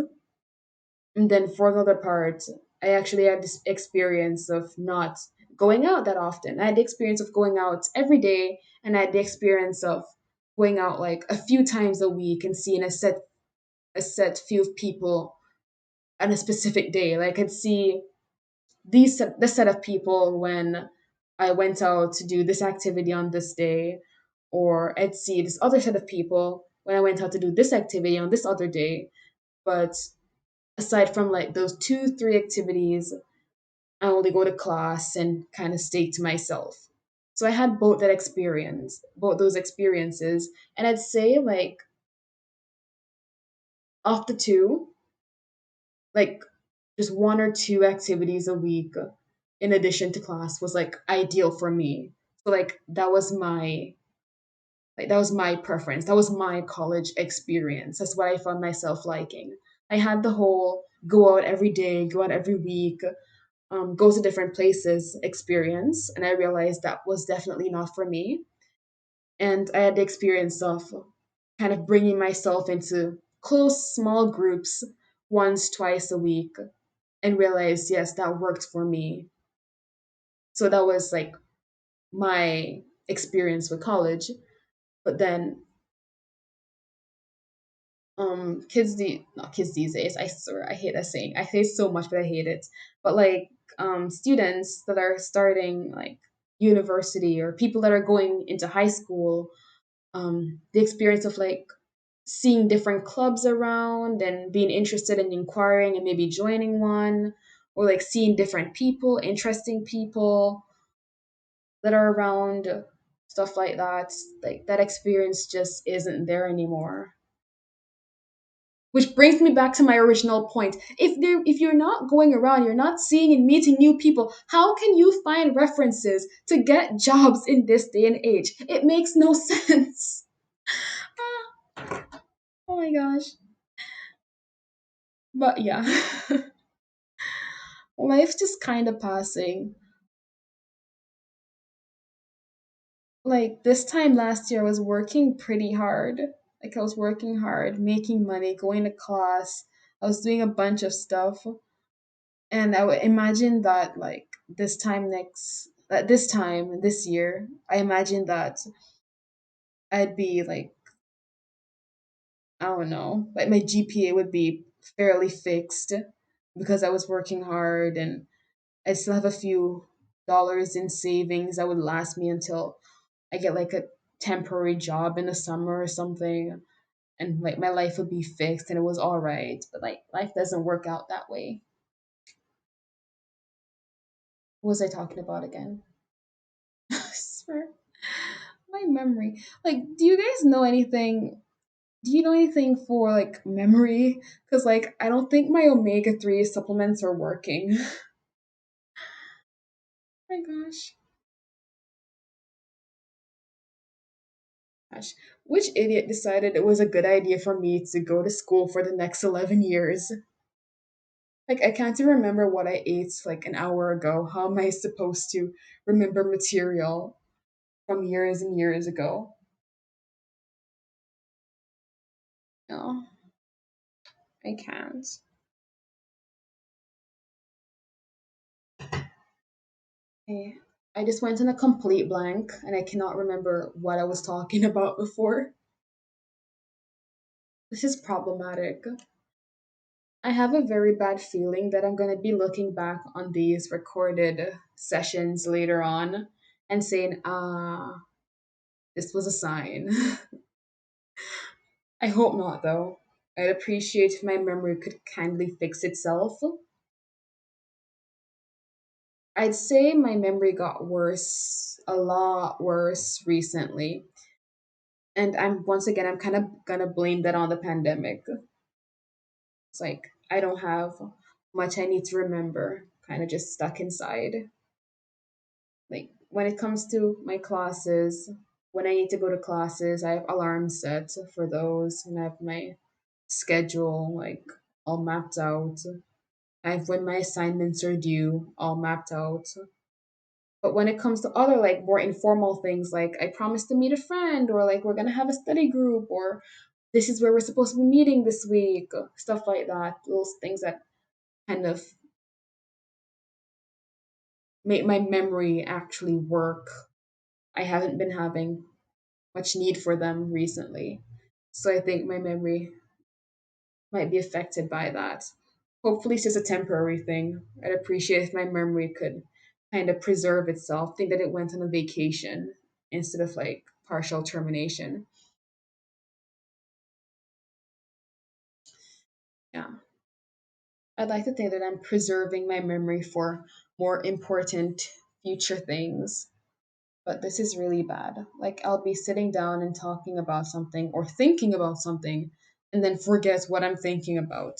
And then for the other part, I actually had this experience of not going out that often. I had the experience of going out every day, and I had the experience of going out like a few times a week and seeing a set few of people on a specific day. Like I'd see this set of people when I went out to do this activity on this day, or I'd see this other set of people when I went out to do this activity on this other day. But aside from like those two, three activities, I only go to class and kind of stay to myself. So I had both those experiences, and I'd say like of the two, like just one or two activities a week in addition to class was like ideal for me. So like that was my preference. That was my college experience. That's what I found myself liking. I had the whole go out every day, go out every week, go to different places experience, and I realized that was definitely not for me. And I had the experience of kind of bringing myself into close, small groups once, twice a week, and realized, yes, that worked for me. So that was like my experience with college. But then not kids these days, I swear I hate that saying. I say it so much, but I hate it. But like students that are starting like university or people that are going into high school, the experience of like seeing different clubs around and being interested in inquiring and maybe joining one, or like seeing different people, interesting people that are around, stuff like that. Like that experience just isn't there anymore. Which brings me back to my original point. If you're not going around, you're not seeing and meeting new people, how can you find references to get jobs in this day and age? It makes no sense. Oh my gosh. But yeah, life's just kind of passing. Like this time last year, I was working pretty hard. Like I was working hard, making money, going to class. I was doing a bunch of stuff. And I would imagine that like this time this year, I imagine that I'd be like, I don't know, like my GPA would be fairly fixed because I was working hard, and I still have a few dollars in savings that would last me until I get like a temporary job in the summer or something, and like my life would be fixed and it was all right. But like life doesn't work out that way. What was I talking about again? I swear. My memory. Like, do you know anything for like memory? Because like I don't think my omega-3 supplements are working. Oh my gosh. Which idiot decided it was a good idea for me to go to school for the next 11 years? Like, I can't even remember what I ate like an hour ago. How am I supposed to remember material from years and years ago? No, I can't. I, I just went in a complete blank and I cannot remember what I was talking about before. This is problematic. I have a very bad feeling that I'm going to be looking back on these recorded sessions later on and saying, ah, this was a sign. I hope not, though. I'd appreciate if my memory could kindly fix itself. I'd say my memory got worse, a lot worse recently. And I'm kind of gonna blame that on the pandemic. It's like I don't have much I need to remember, kind of just stuck inside. Like when it comes to my classes, when I need to go to classes, I have alarms set for those and I have my schedule like all mapped out. I have when my assignments are due all mapped out. But when it comes to other like more informal things like I promised to meet a friend or like we're gonna have a study group or this is where we're supposed to be meeting this week, stuff like that, those things that kind of make my memory actually work. I haven't been having much need for them recently. So I think my memory might be affected by that. Hopefully, it's just a temporary thing. I'd appreciate if my memory could kind of preserve itself, think that it went on a vacation instead of like partial termination. Yeah. I'd like to think that I'm preserving my memory for more important future things. But this is really bad. Like, I'll be sitting down and talking about something or thinking about something and then forget what I'm thinking about.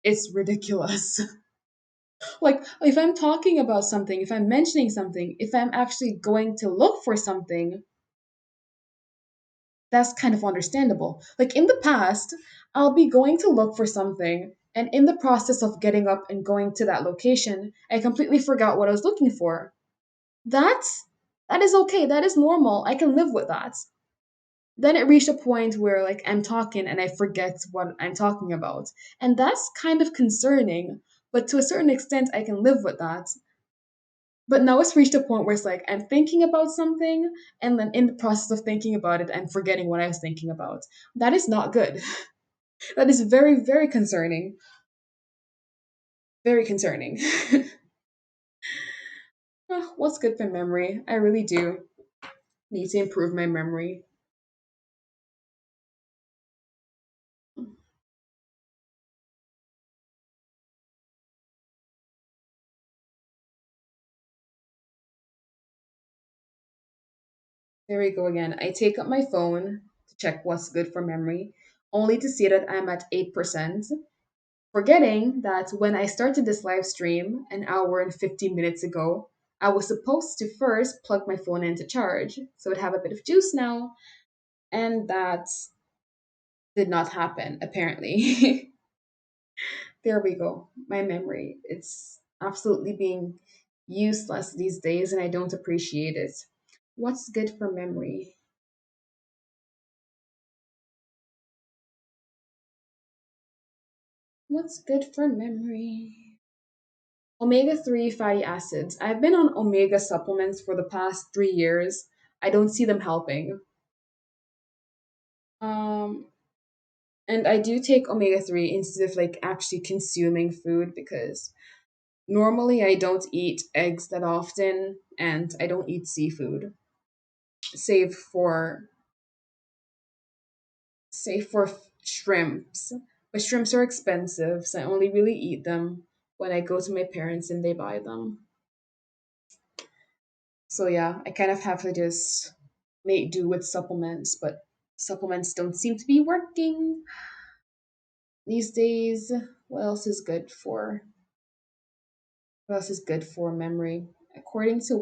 It's ridiculous. Like, if I'm talking about something, if I'm mentioning something, if I'm actually going to look for something, that's kind of understandable. Like, in the past, I'll be going to look for something, and in the process of getting up and going to that location, I completely forgot what I was looking for. That's that is okay. That is normal. I can live with that. Then it reached a point where like I'm talking and I forget what I'm talking about. And that's kind of concerning, but to a certain extent I can live with that. But now it's reached a point where it's like I'm thinking about something and then in the process of thinking about it I'm forgetting what I was thinking about. That is not good. That is very very concerning. Very concerning. What's good for memory? I really do need to improve my memory. There we go again. I take up my phone to check what's good for memory, only to see that I'm at 8%, forgetting that when I started this live stream an hour and 15 minutes ago, I was supposed to first plug my phone into charge so it'd have a bit of juice now, and that did not happen, apparently. There we go. My memory. It's absolutely being useless these days, and I don't appreciate it. What's good for memory? What's good for memory? Omega 3 fatty acids. I've been on omega supplements for the past 3 years. I don't see them helping. Um, and I do take omega 3 instead of like actually consuming food because normally I don't eat eggs that often and I don't eat seafood, save for shrimps. But shrimps are expensive, so I only really eat them when I go to my parents and they buy them. So yeah, I kind of have to just make do with supplements, but supplements don't seem to be working these days. What else is good for? What else is good for memory? According to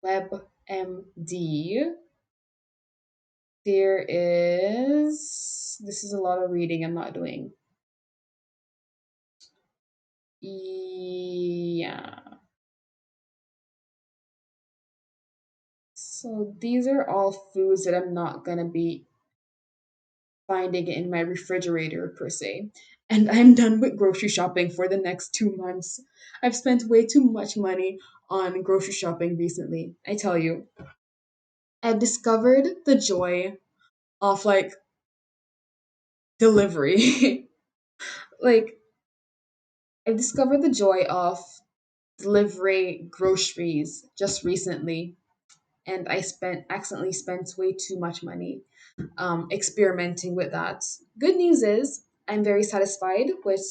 WebMD, There is. This is a lot of reading I'm not doing. Yeah. So these are all foods that I'm not gonna be finding in my refrigerator per se. And I'm done with grocery shopping for the next 2 months. I've spent way too much money on grocery shopping recently. I tell you, I've discovered the joy of like delivery. Like, I've discovered the joy of delivering groceries just recently. And I spent accidentally spent way too much money experimenting with that. Good news is I'm very satisfied with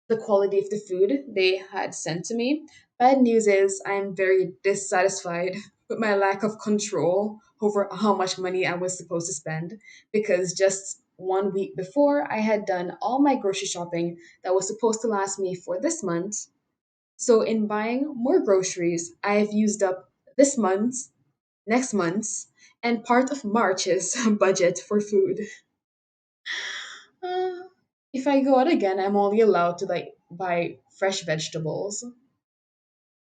the quality of the food they had sent to me. Bad news is I'm very dissatisfied with my lack of control over how much money I was supposed to spend because just 1 week before I had done all my grocery shopping that was supposed to last me for this month. So in buying more groceries, I've used up this month's, next month's, and part of March's budget for food. Uh, if I go out again, I'm only allowed to like buy fresh vegetables.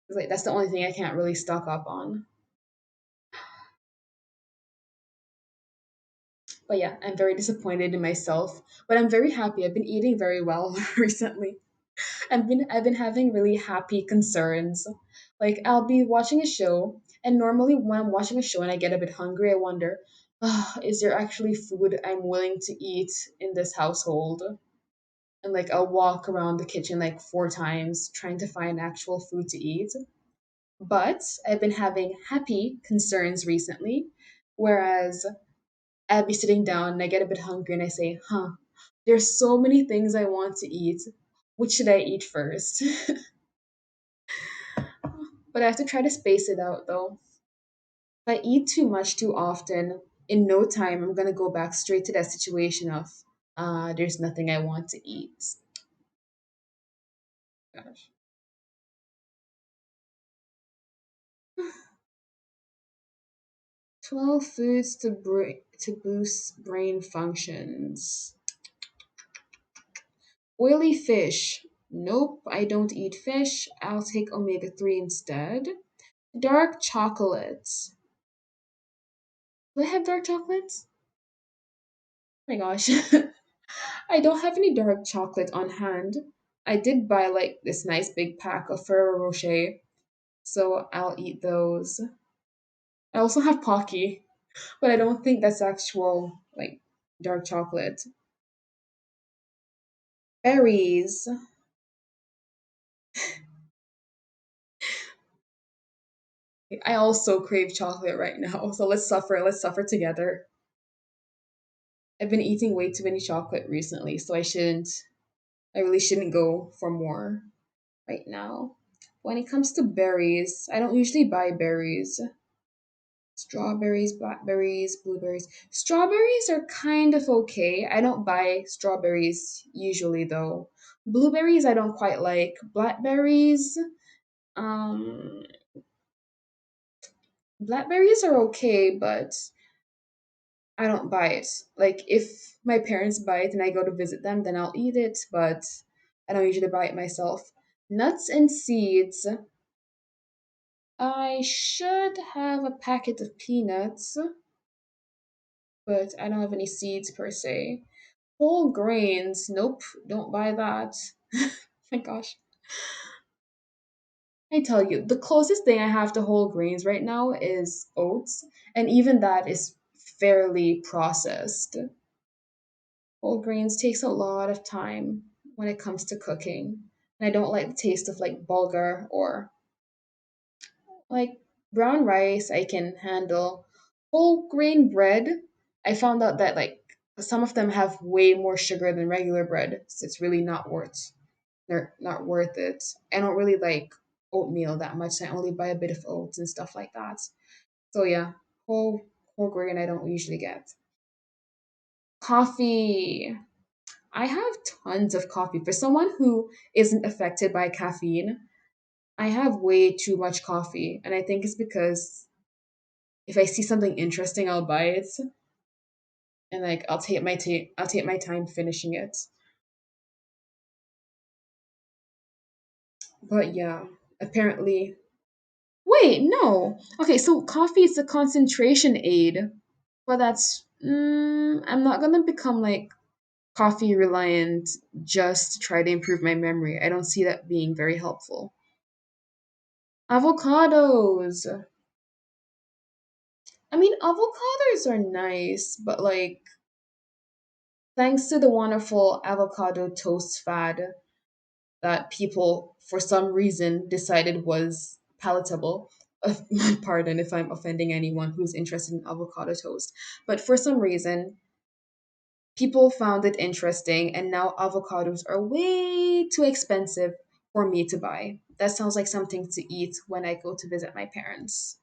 It's like that's the only thing I can't really stock up on. But yeah, I'm very disappointed in myself. But I'm very happy. I've been eating very well recently. I've been having really happy concerns. Like I'll be watching a show, and normally when I'm watching a show and I get a bit hungry, I wonder, is there actually food I'm willing to eat in this household? And like I'll walk around the kitchen like 4 times trying to find actual food to eat. But I've been having happy concerns recently, whereas I'll be sitting down and I get a bit hungry and I say, there's so many things I want to eat. Which should I eat first? But I have to try to space it out though. If I eat too much too often, in no time I'm gonna go back straight to that situation of there's nothing I want to eat. Gosh. 12 foods to boost brain functions. Oily fish. Nope, I don't eat fish. I'll take omega 3 instead. Dark chocolates. Do I have dark chocolates? Oh my gosh. I don't have any dark chocolate on hand. I did buy like this nice big pack of Ferrero Rocher, so I'll eat those. I also have Pocky, but I don't think that's actual like dark chocolate. Berries. I also crave chocolate right now, so let's suffer. Let's suffer together. I've been eating way too many chocolate recently, so I really shouldn't go for more right now. When it comes to berries, I don't usually buy berries. Strawberries, blackberries, blueberries. Strawberries are kind of okay. I don't buy strawberries usually though. Blueberries I don't quite like. Um, blackberries are okay, but I don't buy it. Like if my parents buy it and I go to visit them, then I'll eat it, but I don't usually buy it myself. Nuts and seeds. I should have a packet of peanuts, but I don't have any seeds per se. Whole grains. Nope, don't buy that. My gosh. I tell you, the closest thing I have to whole grains right now is oats, and even that is fairly processed. Whole grains takes a lot of time when it comes to cooking. And I don't like the taste of like bulgur or like brown rice I can handle. Whole grain bread, I found out that like some of them have way more sugar than regular bread, so it's really not worth they're not worth it. I don't really like oatmeal that much. I only buy a bit of oats and stuff like that. So yeah, whole grain I don't usually get. Coffee. I have tons of coffee. For someone who isn't affected by caffeine, I have way too much coffee. And I think it's because if I see something interesting, I'll buy it. and like I'll take my time finishing it. But yeah, apparently. Wait, no. Okay, so coffee is a concentration aid, but I'm not gonna become like coffee reliant just to try to improve my memory. I don't see that being very helpful. Avocados. I mean, avocados are nice, but like, thanks to the wonderful avocado toast fad that people, for some reason, decided was palatable. Pardon if I'm offending anyone who's interested in avocado toast. But for some reason, people found it interesting, and now avocados are way too expensive for me to buy. That sounds like something to eat when I go to visit my parents.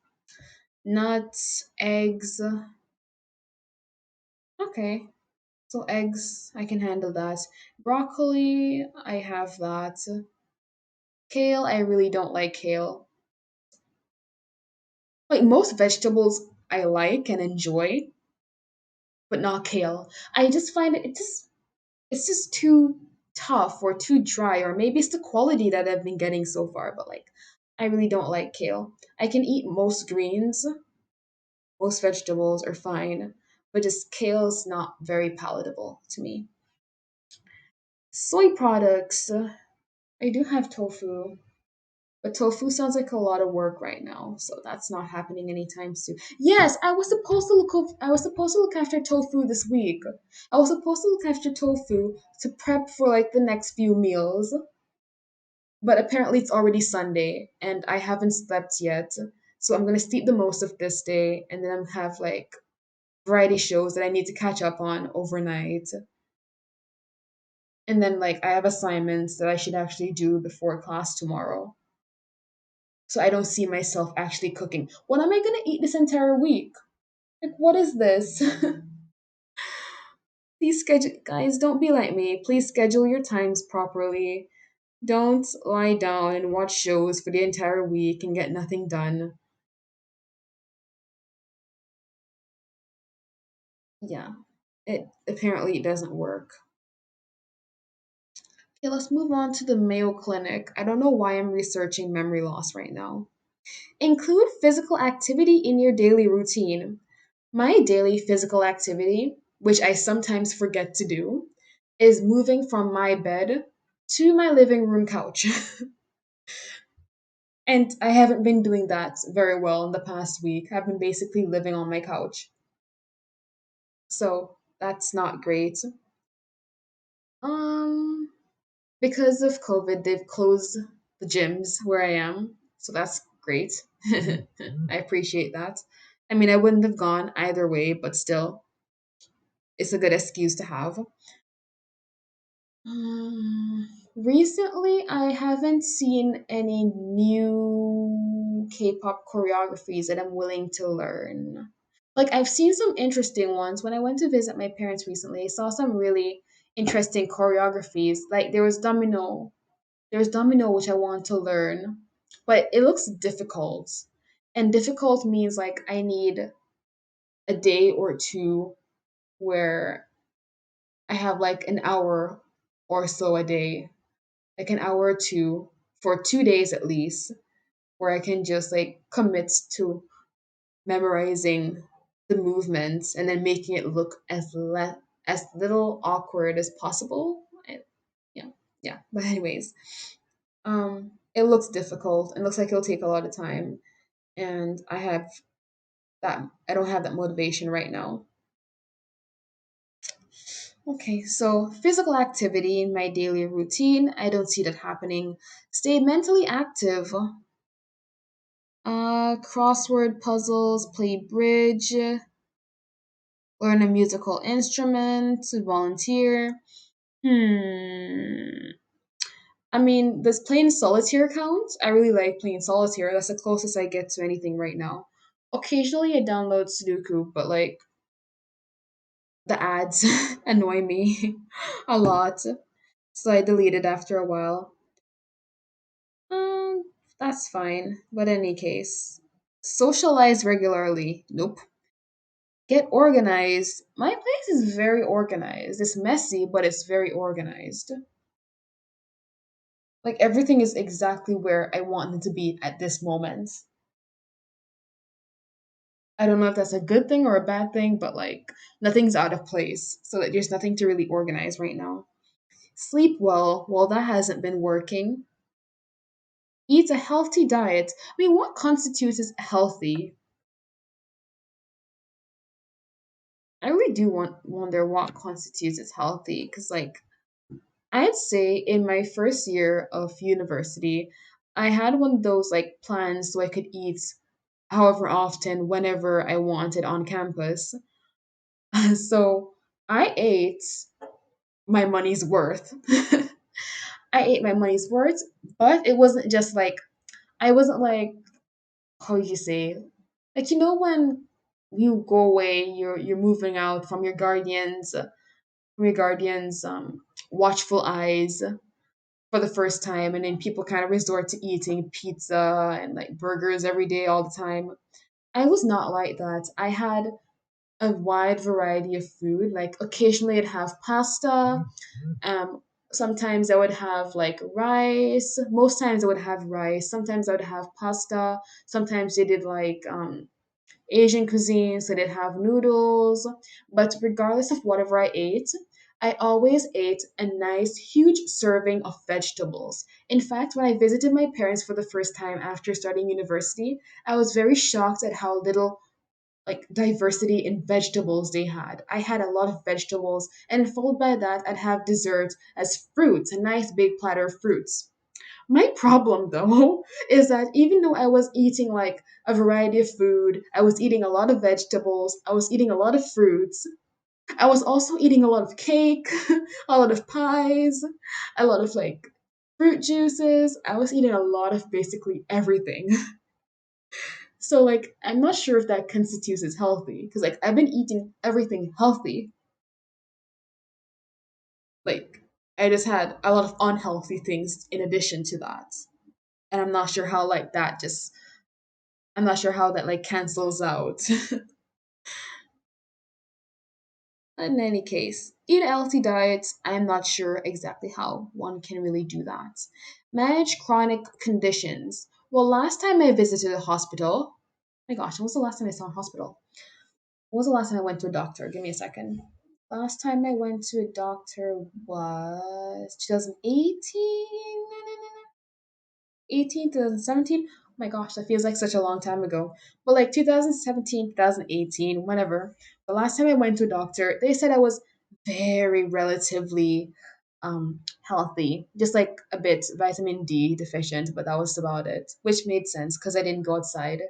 Nuts, eggs. Okay, so eggs, I can handle that. Broccoli, I have that. Kale, I really don't like kale. Like most vegetables, I like and enjoy, but not kale. I just find it's just too tough or too dry, or maybe it's the quality that I've been getting so far. But like, I really don't like kale. I can eat most greens, most vegetables are fine, but just kale's not very palatable to me. Soy products. I do have tofu, but tofu sounds like a lot of work right now, so that's not happening anytime soon. Yes, I was supposed to look after tofu this week. I was supposed to look after tofu to prep for like the next few meals, but apparently it's already Sunday and I haven't slept yet. So I'm gonna sleep the most of this day and then I'm have like variety shows that I need to catch up on overnight. And then like I have assignments that I should actually do before class tomorrow. So I don't see myself actually cooking. What am I gonna eat this entire week? Like, what is this? Please schedule, guys. Don't be like me. Please schedule your times properly. Don't lie down and watch shows for the entire week and get nothing done. Yeah, it apparently it doesn't work. Okay, let's move on to the Mayo Clinic. I don't know why I'm researching memory loss right now. Include physical activity in your daily routine. My daily physical activity, which I sometimes forget to do, is moving from my bed to my living room couch. And I haven't been doing that very well in the past week. I've been basically living on my couch. So that's not great. Um, because of COVID, they've closed the gyms where I am. So that's great. I appreciate that. I mean, I wouldn't have gone either way, but still, it's a good excuse to have. Recently, I haven't seen any new K-pop choreographies that I'm willing to learn. Like I've seen some interesting ones when I went to visit my parents recently. I saw some really interesting choreographies. Like there's Domino which I want to learn, but it looks difficult. And difficult means like I need a day or two where I have like an hour or so a day, like an hour or two for 2 days at least, where I can just like commit to memorizing the movements and then making it look as little awkward as possible. Yeah, yeah. But anyways, it looks difficult and looks like it'll take a lot of time, and I don't have that motivation right now. Okay, so physical activity in my daily routine, I don't see that happening. Stay mentally active. Crossword puzzles, play bridge, learn a musical instrument, volunteer. Hmm. I mean, does playing solitaire count? I really like playing solitaire. That's the closest I get to anything right now. Occasionally I download Sudoku, but like the ads annoy me a lot. So I delete it after a while. Um, that's fine. But in any case, socialize regularly. Nope. Get organized. My place is very organized. It's messy, but it's very organized. Like everything is exactly where I want it to be at this moment. I don't know if that's a good thing or a bad thing, but like nothing's out of place. So that there's nothing to really organize right now. Sleep well, that hasn't been working. Eat a healthy diet. I mean, what constitutes as healthy? I really do wonder what constitutes as healthy because like I'd say in my first year of university, I had one of those like plans so I could eat however often, whenever I wanted on campus. So I ate my money's worth. I ate my money's worth, but it wasn't just like, I wasn't like, how you say, like, you know, when you go away, you're moving out from your guardians, watchful eyes for the first time, and then people kind of resort to eating pizza and like burgers every day all the time. I was not like that. I had a wide variety of food. Like occasionally I'd have pasta. Um, Sometimes I would have like rice. Most times I would have rice. Sometimes I would have pasta. Sometimes they did like Asian cuisine, so they'd have noodles. But regardless of whatever I ate, I always ate a nice, huge serving of vegetables. In fact, when I visited my parents for the first time after starting university, I was very shocked at how little like diversity in vegetables they had. I had a lot of vegetables, and followed by that, I'd have dessert as fruits, a nice big platter of fruits. My problem though is that even though I was eating like a variety of food, I was eating a lot of vegetables, I was eating a lot of fruits, I was also eating a lot of cake, a lot of pies, a lot of like fruit juices. I was eating a lot of basically everything. So like I'm not sure if that constitutes as healthy because like I've been eating everything healthy. Like I just had a lot of unhealthy things in addition to that. And I'm not sure how like that just I'm not sure how that like cancels out. In any case, eat a healthy diet. I'm not sure exactly how one can really do that. Manage chronic conditions. Well, last time I visited a hospital, my gosh, when was the last time I saw a hospital? When was the last time I went to a doctor? Give me a second. Last time I went to a doctor was 2018? 18, 2017. Oh my gosh, that feels like such a long time ago. But like 2017, 2018, whenever. The last time I went to a doctor, they said I was very relatively healthy, just like a bit vitamin D deficient, but that was about it, which made sense because I didn't go outside,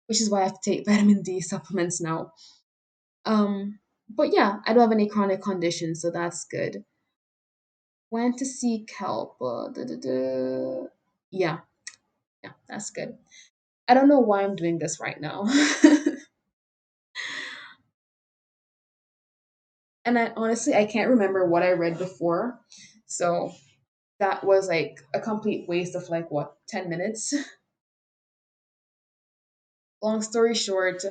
which is why I have to take vitamin D supplements now. But yeah, I don't have any chronic conditions, so that's good. Went to seek help. Yeah, yeah, that's good. I don't know why I'm doing this right now. And I honestly I can't remember what I read before. So that was like a complete waste of like what, 10 minutes. Long story short,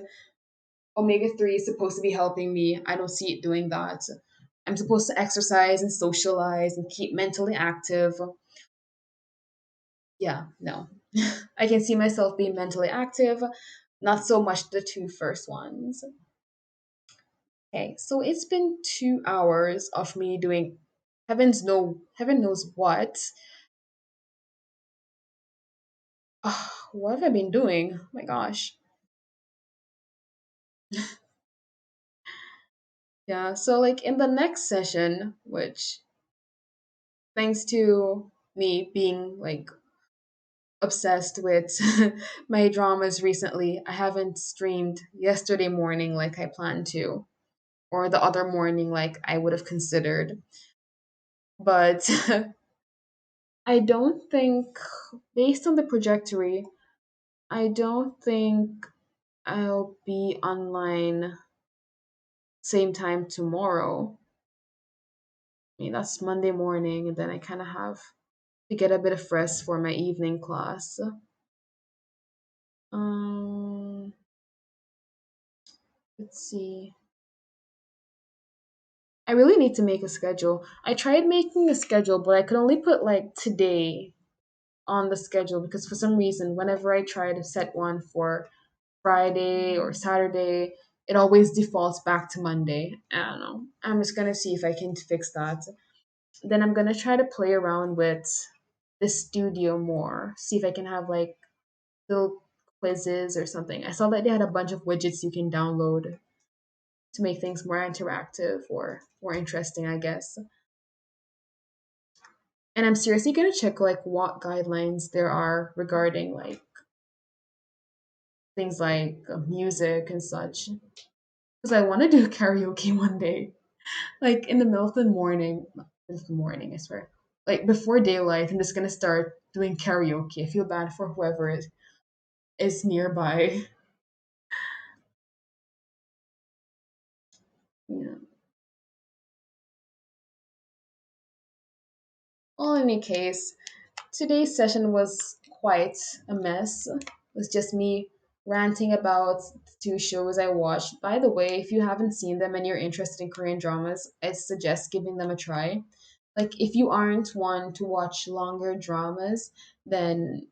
omega 3 is supposed to be helping me. I don't see it doing that. I'm supposed to exercise and socialize and keep mentally active. Yeah, no. I can see myself being mentally active, not so much the two first ones. Okay, so it's been 2 hours of me doing heaven knows what. What have I been doing? Oh my gosh. Yeah, so like in the next session, which thanks to me being like obsessed with my dramas recently, I haven't streamed yesterday morning like I planned to, or the other morning like I would have considered. But I don't think, based on the trajectory, I don't think I'll be online same time tomorrow. I mean, that's Monday morning, and then I kind of have to get a bit of rest for my evening class. Um, Let's see. I really need to make a schedule. I tried making a schedule, but I could only put like today on the schedule because for some reason, whenever I try to set one for Friday or Saturday, it always defaults back to Monday. I don't know. I'm just gonna see if I can fix that. Then I'm gonna try to play around with the studio more, see if I can have like little quizzes or something. I saw that they had a bunch of widgets you can download to make things more interactive or more interesting, I guess. And I'm seriously gonna check like what guidelines there are regarding like things like music and such. Because I want to do karaoke one day, like in the middle of the morning. Not middle of the morning, I swear. Like before daylight, I'm just gonna start doing karaoke. I feel bad for whoever is nearby. Yeah. Well, in any case, today's session was quite a mess. It was just me ranting about the two shows I watched. By the way, if you haven't seen them and you're interested in Korean dramas, I suggest giving them a try. Like, if you aren't one to watch longer dramas, then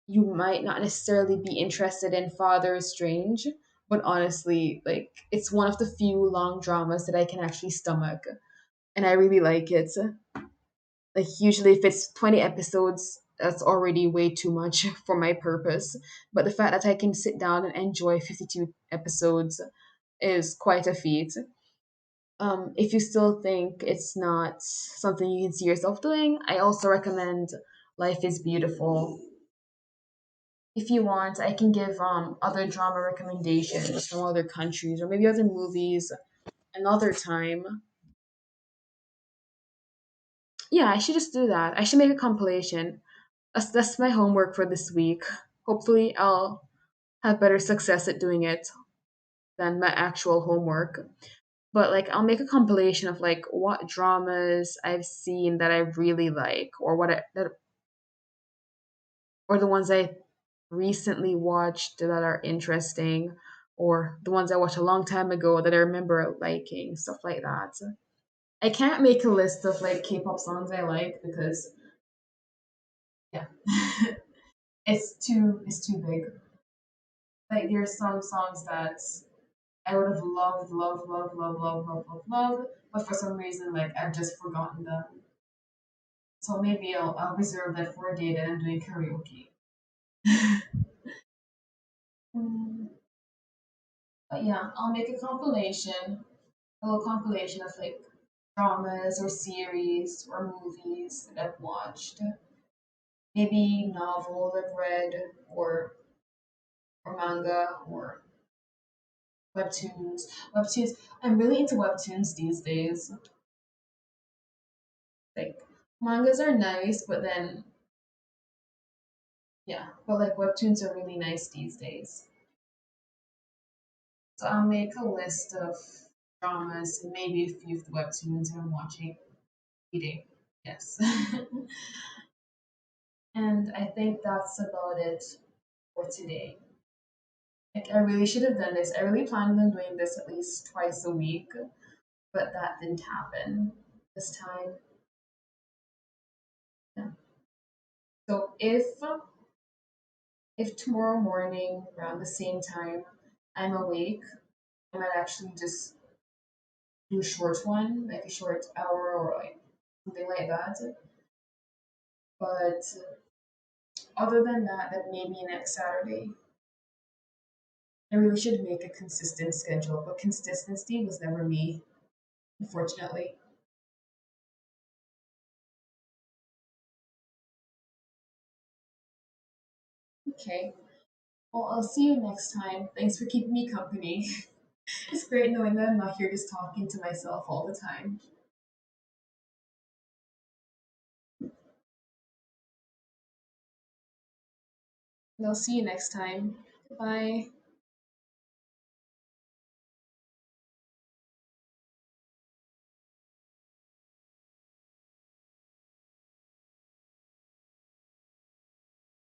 you might not necessarily be interested in Father is Strange. But honestly, like, it's one of the few long dramas that I can actually stomach, and I really like it. Like usually if it's 20 episodes, that's already way too much for my purpose. But the fact that I can sit down and enjoy 52 episodes is quite a feat. If you still think it's not something you can see yourself doing, I also recommend Life is Beautiful. If you want, I can give other drama recommendations from other countries or maybe other movies another time. Yeah, I should just do that. I should make a compilation. That's my homework for this week. Hopefully, I'll have better success at doing it than my actual homework. But like, I'll make a compilation of like what dramas I've seen that I really like, or or the ones I recently watched that are interesting, or the ones I watched a long time ago that I remember liking, stuff like that. I can't make a list of like K-pop songs I like because yeah, it's too big. Like there's some songs that I would have loved, loved, loved, loved, loved, loved, loved, loved, but for some reason, like I've just forgotten them. So maybe I'll reserve that for a day that I'm doing karaoke. Mm, but yeah, I'll make a compilation, a little compilation of like dramas or series or movies that I've watched, maybe novels I've read or manga or webtoons. Webtoons. I'm really into webtoons these days. Like mangas are nice, but then yeah, but like webtoons are really nice these days. So I'll make a list of dramas and maybe a few of the webtoons I'm watching, reading. Yes. And I think that's about it for today. Like I really should have done this. I really planned on doing this at least twice a week, but that didn't happen this time. Yeah. So if tomorrow morning around the same time I'm awake, I might actually just do a short one, like a short hour or like something like that. But other than that, then maybe next Saturday. I really should make a consistent schedule, but consistency was never me, unfortunately. Okay. Well, I'll see you next time. Thanks for keeping me company. It's great knowing that I'm not here just talking to myself all the time. And I'll see you next time. Bye.